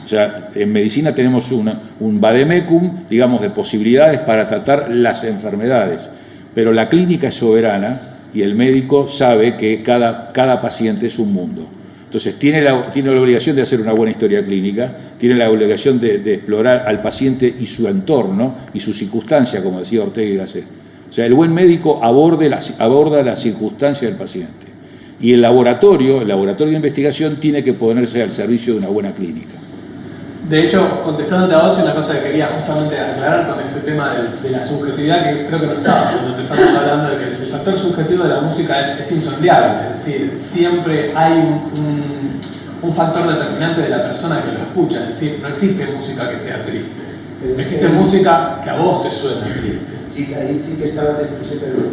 O sea, en medicina tenemos un vademecum, digamos, de posibilidades para tratar las enfermedades, pero la clínica es soberana y el médico sabe que cada paciente es un mundo. Entonces tiene la obligación de hacer una buena historia clínica, tiene la obligación de explorar al paciente y su entorno y su circunstancia, como decía Ortega y Gasset. O sea, el buen médico aborda la circunstancia del paciente. Y el laboratorio de investigación tiene que ponerse al servicio de una buena clínica. De hecho, contestándote a vos, una cosa que quería justamente aclarar con este tema de la subjetividad, que creo que no estaba cuando empezamos hablando de que el factor subjetivo de la música es insondable, es decir, siempre hay un factor determinante de la persona que lo escucha, es decir, no existe música que sea triste, existe música que a vos te suena triste. Sí, ahí sí que estaba, te escuché, pero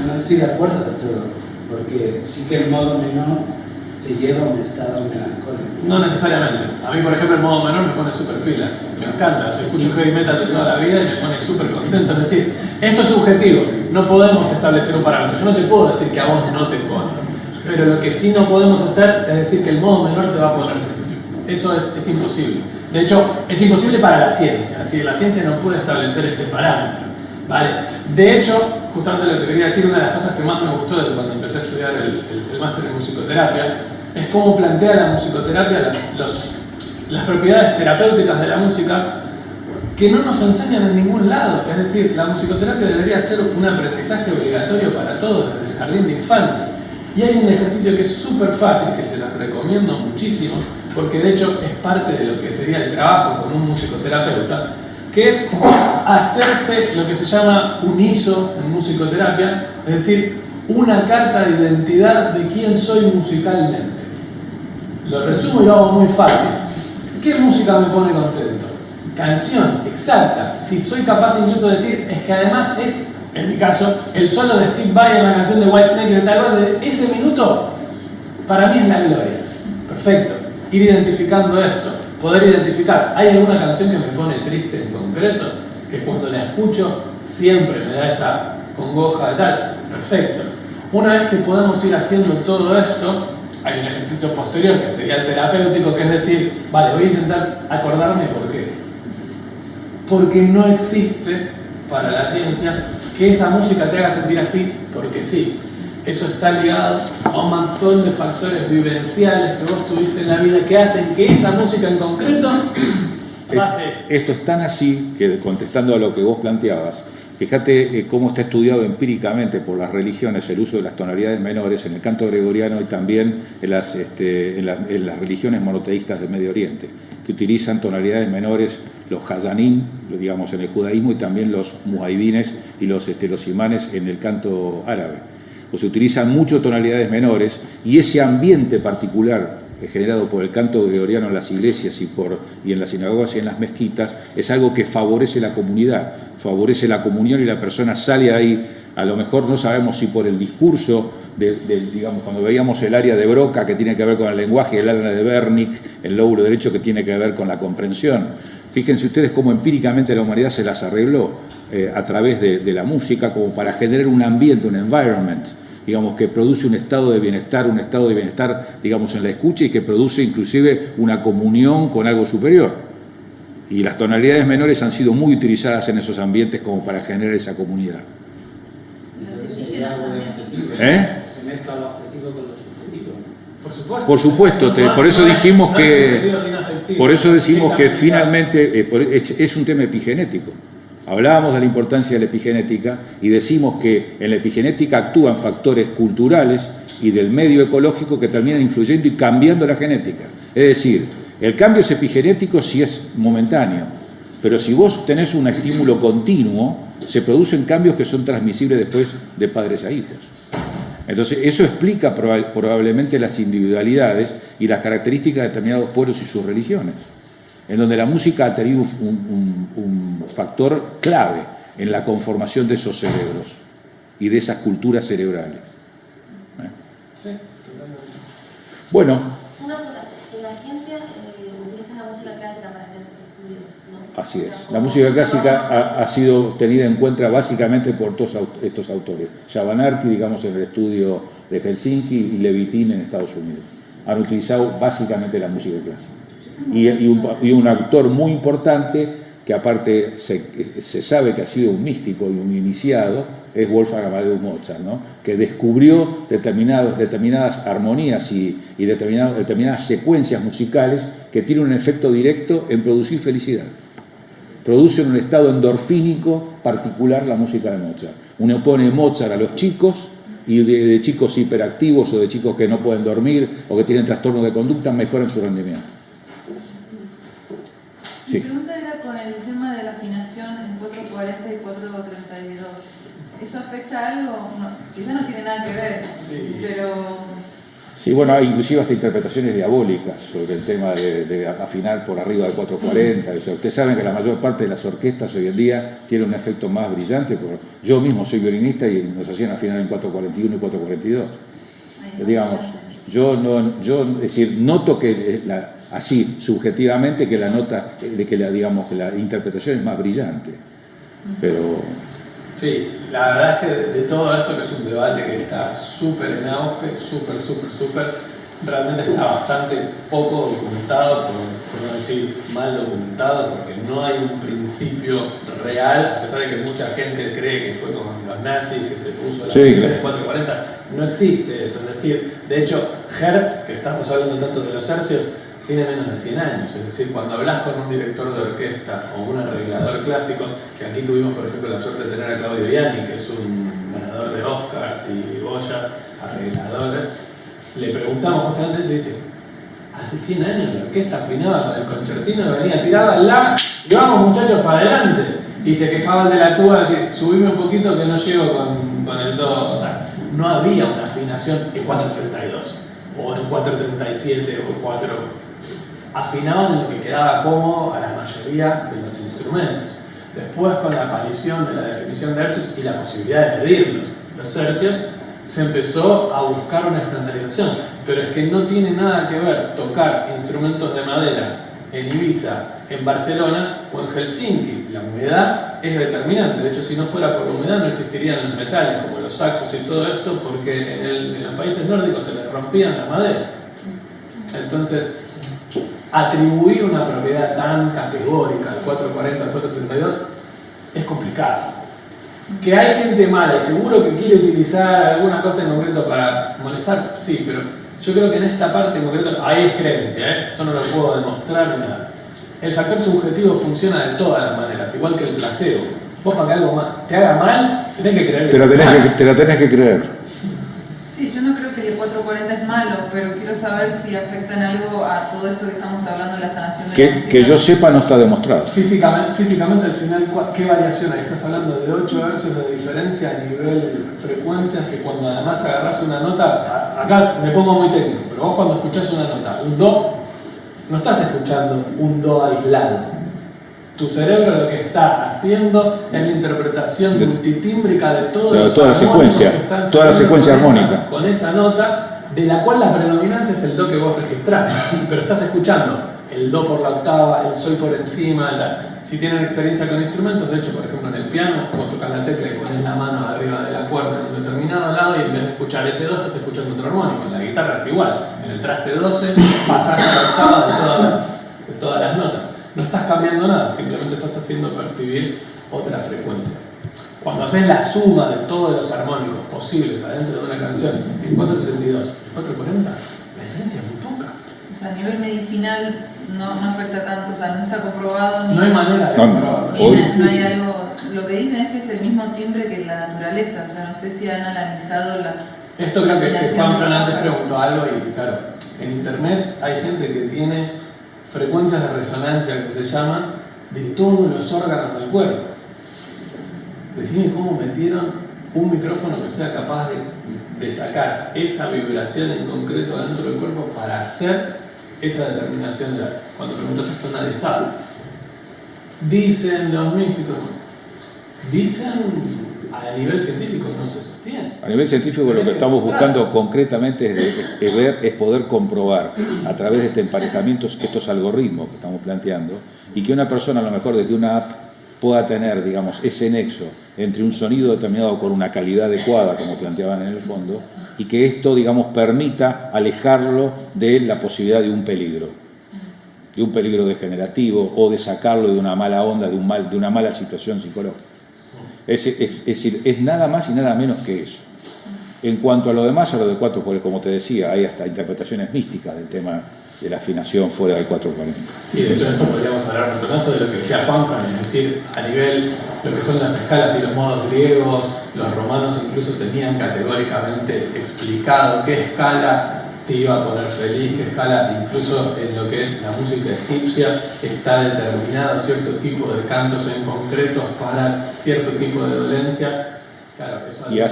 no estoy de acuerdo de todo, porque sí que el modo menor te lleva a un estado melancólico. No necesariamente. A mí, por ejemplo, el modo menor me pone súper pilas. Me encanta. Yo escucho heavy metal de toda la vida y me pone súper contento. Es decir, esto es subjetivo. No podemos establecer un parámetro. Yo no te puedo decir que a vos no te pone. Pero lo que sí no podemos hacer es decir que el modo menor te va a poner triste. Eso es imposible. De hecho, es imposible para la ciencia. Es decir, la ciencia no puede establecer este parámetro. ¿Vale? De hecho, justamente lo que quería decir, una de las cosas que más me gustó desde cuando empecé a estudiar el máster en musicoterapia, es cómo plantea la musicoterapia las propiedades terapéuticas de la música que no nos enseñan en ningún lado. Es decir, la musicoterapia debería ser un aprendizaje obligatorio para todos desde el jardín de infantes. Y hay un ejercicio que es súper fácil, que se los recomiendo muchísimo, porque de hecho es parte de lo que sería el trabajo con un musicoterapeuta, que es hacerse lo que se llama un ISO en musicoterapia, es decir, una carta de identidad de quién soy musicalmente. Lo resumo y lo hago muy fácil. ¿Qué música me pone contento? Canción, exacta. Si soy capaz incluso de decir, es que además es, en mi caso, el solo de Steve Vai en la canción de Whitesnake de tal vez, de ese minuto, para mí es la gloria. Perfecto. Ir identificando esto. Poder identificar, ¿hay alguna canción que me pone triste en concreto? Que cuando la escucho siempre me da esa congoja de tal. Perfecto. Una vez que podemos ir haciendo todo esto, hay un ejercicio posterior que sería el terapéutico, que es decir, vale, voy a intentar acordarme por qué. Porque no existe para la ciencia que esa música te haga sentir así porque sí. Eso está ligado a un montón de factores vivenciales que vos tuviste en la vida que hacen que esa música en concreto pase. Esto es tan así que, contestando a lo que vos planteabas, fíjate cómo está estudiado empíricamente por las religiones el uso de las tonalidades menores en el canto gregoriano y también en las religiones monoteístas del Medio Oriente, que utilizan tonalidades menores, los hayanín, digamos, en el judaísmo, y también los muhaidines y los imanes en el canto árabe. O se utilizan mucho tonalidades menores, y ese ambiente particular generado por el canto gregoriano en las iglesias y en las sinagogas y en las mezquitas es algo que favorece la comunidad, favorece la comunión, y la persona sale ahí, a lo mejor no sabemos si por el discurso, digamos, cuando veíamos el área de Broca que tiene que ver con el lenguaje, y el área de Wernicke, el lóbulo derecho, que tiene que ver con la comprensión. Fíjense ustedes cómo empíricamente la humanidad se las arregló a través de la música, como para generar un ambiente, un environment, digamos, que produce un estado de bienestar, digamos, en la escucha, y que produce inclusive una comunión con algo superior. Y las tonalidades menores han sido muy utilizadas en esos ambientes como para generar esa comunidad. Se mezcla lo afectivo con lo subjetivo. Por supuesto. Por eso dijimos que... Por eso decimos que finalmente es un tema epigenético. Hablábamos de la importancia de la epigenética y decimos que en la epigenética actúan factores culturales y del medio ecológico que terminan influyendo y cambiando la genética. Es decir, el cambio es epigenético si es momentáneo, pero si vos tenés un estímulo continuo, se producen cambios que son transmisibles después de padres a hijos. Entonces, eso explica probablemente las individualidades y las características de determinados pueblos y sus religiones, en donde la música ha tenido un factor clave en la conformación de esos cerebros y de esas culturas cerebrales. Sí, totalmente. Bueno. Una pregunta. En la ciencia utilizan la música clásica para hacer estudios, ¿no? Así es. La música clásica ha sido tenida en cuenta básicamente por todos estos autores. Yavanarti, digamos, en el estudio de Helsinki, y Levitin en Estados Unidos. Han utilizado básicamente la música clásica. Y un autor muy importante que aparte se sabe que ha sido un místico y un iniciado, es Wolfgang Amadeus Mozart, ¿no? Que descubrió determinadas armonías y determinadas secuencias musicales que tienen un efecto directo en producir felicidad. Produce un estado endorfínico particular la música de Mozart. Uno pone Mozart a los chicos, y de chicos hiperactivos o de chicos que no pueden dormir o que tienen trastornos de conducta mejoran su rendimiento. Sí. Mi pregunta era con el tema de la afinación en 440 y 432. ¿Eso afecta a algo? No, quizás no tiene nada que ver, Sí. pero... Sí, bueno, hay inclusive hasta interpretaciones diabólicas sobre el tema de afinar por arriba del 440. O sea, ustedes saben que la mayor parte de las orquestas hoy en día tienen un efecto más brillante. Yo mismo soy violinista y nos hacían afinar en 441 y 442. Digamos, yo es decir, noto que así subjetivamente que la nota, que la interpretación es más brillante, pero... Sí, la verdad es que de todo esto, que es un debate que está súper en auge, súper, realmente está bastante poco documentado, por no decir mal documentado, porque no hay un principio real, a pesar de que mucha gente cree que fue como los nazis, que se puso la función de 440, no existe eso. Es decir, de hecho, Hertz, que estamos hablando tanto de los hercios, tiene menos de 100 años, es decir, cuando hablas con un director de orquesta o un arreglador clásico, que aquí tuvimos por ejemplo la suerte de tener a Claudio Ianni, que es un ganador de Oscars y Goyas, arreglador, le preguntamos justamente eso y dice, hace 100 años la orquesta afinaba con el concertino, venía, tiraba la, y vamos muchachos para adelante, y se quejaba el de la tuba, decir, subime un poquito que no llego con el do. No había una afinación en 432 o en 437 o 4... afinaban en lo que quedaba cómodo a la mayoría de los instrumentos. Después, con la aparición de la definición de hercios y la posibilidad de medir los hercios, se empezó a buscar una estandarización. Pero es que no tiene nada que ver tocar instrumentos de madera en Ibiza, en Barcelona o en Helsinki. La humedad es determinante. De hecho, si no fuera por la humedad no existirían los metales como los saxos y todo esto, porque en los países nórdicos se les rompían las maderas. Entonces, atribuir una propiedad tan categórica al 440, al 432 es complicado. Que hay gente mala y seguro que quiere utilizar alguna cosa en concreto para molestar, sí, pero yo creo que en esta parte en concreto ahí es creencia, esto no lo puedo demostrar ni nada. El factor subjetivo funciona de todas las maneras, igual que el placebo. Vos para que algo te haga mal, tenés que creer. Te la tenés que creer. Sí, yo no creo que el 440 es malo, pero quiero saber si afecta en algo a todo esto que estamos hablando de la sanación de la música. Que yo sepa no está demostrado. Físicamente al final, ¿qué variación hay? Estás hablando de 8 hercios de diferencia a nivel frecuencias, que cuando además agarrás una nota, acá me pongo muy técnico, pero vos cuando escuchás una nota, un do, no estás escuchando un do aislado. Tu cerebro lo que está haciendo es la interpretación multitímbrica de toda la secuencia armónica con esa nota, de la cual la predominancia es el do que vos registrás, pero estás escuchando el do por la octava, el sol por encima. Si tienen experiencia con instrumentos, de hecho, por ejemplo, en el piano, vos tocas la tecla y pones la mano arriba de la cuerda en un determinado lado y en vez de escuchar ese do, estás escuchando otro armónico. En la guitarra es igual, en el traste 12 pasás a la octava de todas las notas. No estás cambiando nada, simplemente estás haciendo percibir otra frecuencia. Cuando haces la suma de todos los armónicos posibles adentro de una canción en 432 y 440, la diferencia es muy poca. O sea, a nivel medicinal no afecta tanto, o sea, no está comprobado. Ni, no hay manera de comprobarlo. No hay algo. Lo que dicen es que es el mismo timbre que la naturaleza, o sea, no sé si han analizado las. Esto creo que Juan Fernández preguntó algo y claro, en internet hay gente que tiene frecuencias de resonancia que se llaman de todos los órganos del cuerpo. Decime cómo metieron un micrófono que sea capaz de sacar esa vibración en concreto dentro del cuerpo para hacer esa determinación de cuando preguntas esto nadie sabe. Dicen los místicos, dicen a nivel científico no se sostiene. A nivel científico lo que estamos buscando concretamente es poder comprobar a través de este emparejamiento estos algoritmos que estamos planteando y que una persona a lo mejor desde una app pueda tener, digamos, ese nexo entre un sonido determinado con una calidad adecuada, como planteaban en el fondo, y que esto, digamos, permita alejarlo de la posibilidad de un peligro. de un peligro degenerativo o de sacarlo de una mala onda, de una mala situación psicológica. Es decir, es nada más y nada menos que eso. En cuanto a lo demás, a lo de 4, porque como te decía, hay hasta interpretaciones místicas del tema de la afinación fuera del 440. Sí, de hecho esto podríamos hablar un poco de lo que decía Juanfran, es decir, a nivel lo que son las escalas y los modos griegos, los romanos incluso tenían categóricamente explicado qué escala te iba a poner feliz, qué escala, incluso en lo que es la música egipcia, está determinado cierto tipo de cantos en concreto para cierto tipo de dolencias. Claro, eso y ha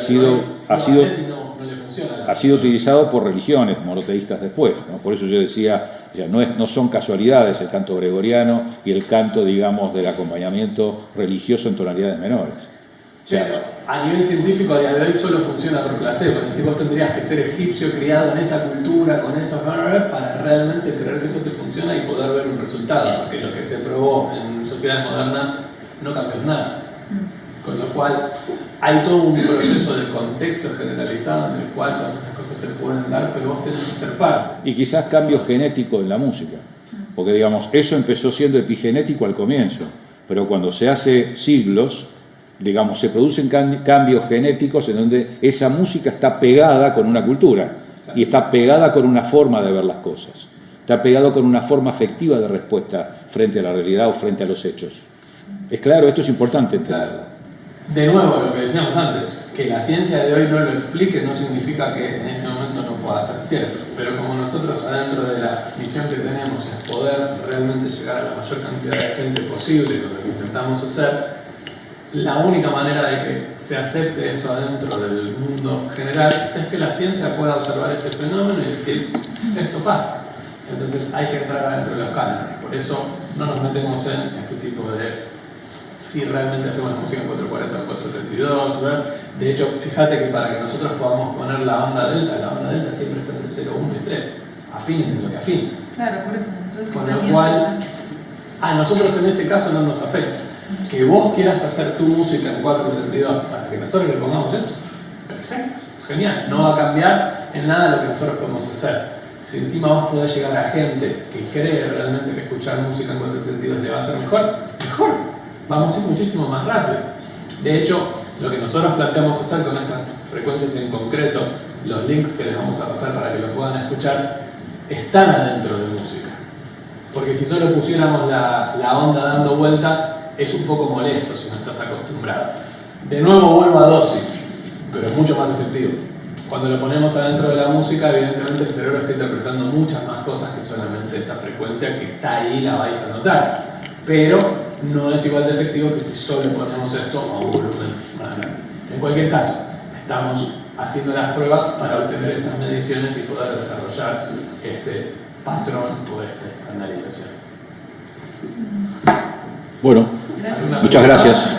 sido utilizado por religiones monoteístas después, ¿no? Por eso yo decía, no son casualidades el canto gregoriano y el canto, digamos, del acompañamiento religioso en tonalidades menores. O sea, pero a nivel científico a día de hoy solo funciona por placebo, es decir, vos tendrías que ser egipcio, criado en esa cultura, con esos valores, para realmente creer que eso te funciona y poder ver un resultado, porque lo que se probó en sociedades modernas no cambió nada. Con lo cual hay todo un proceso de contexto generalizado en el cual todas estas cosas se pueden dar, pero vos tenés que ser parte. Y quizás cambio genético en la música, porque digamos, eso empezó siendo epigenético al comienzo, pero cuando se hace siglos, digamos, se producen cambios genéticos en donde esa música está pegada con una cultura y está pegada con una forma de ver las cosas, está pegado con una forma afectiva de respuesta frente a la realidad o frente a los hechos. Es claro, esto es importante entender. Claro. De nuevo, lo que decíamos antes, que la ciencia de hoy no lo explique no significa que en ese momento no pueda ser cierto, pero como nosotros adentro de la misión que tenemos es poder realmente llegar a la mayor cantidad de gente posible con lo que intentamos hacer, la única manera de que se acepte esto adentro del mundo general es que la ciencia pueda observar este fenómeno y decir, esto pasa. Entonces hay que entrar adentro de los cánones, por eso no nos metemos en este tipo de si realmente hacemos la música en 440 o 432, ¿verdad? De hecho, fíjate que para que nosotros podamos poner la onda delta siempre está entre 0, 1 y 3. Afines en lo que afines. Claro, por eso. Entonces, con lo cual, a nosotros en ese caso no nos afecta. Que vos quieras hacer tu música en 432 para que nosotros le pongamos esto, perfecto, genial. No va a cambiar en nada lo que nosotros podemos hacer. Si encima vos podés llegar a gente que cree realmente que escuchar música en 432 le va a hacer mejor, mejor. Vamos a ir muchísimo más rápido. De hecho, lo que nosotros planteamos hacer con estas frecuencias en concreto, los links que les vamos a pasar para que lo puedan escuchar, están adentro de música. Porque si solo pusiéramos la onda dando vueltas, es un poco molesto si no estás acostumbrado. De nuevo vuelvo a dosis, pero es mucho más efectivo. Cuando lo ponemos adentro de la música, evidentemente el cerebro está interpretando muchas más cosas que solamente esta frecuencia que está ahí, la vais a notar. Pero no es igual de efectivo que si solo ponemos esto a un volumen más grande. En cualquier caso, estamos haciendo las pruebas para obtener estas mediciones y poder desarrollar este patrón o esta estandarización. Bueno, muchas gracias.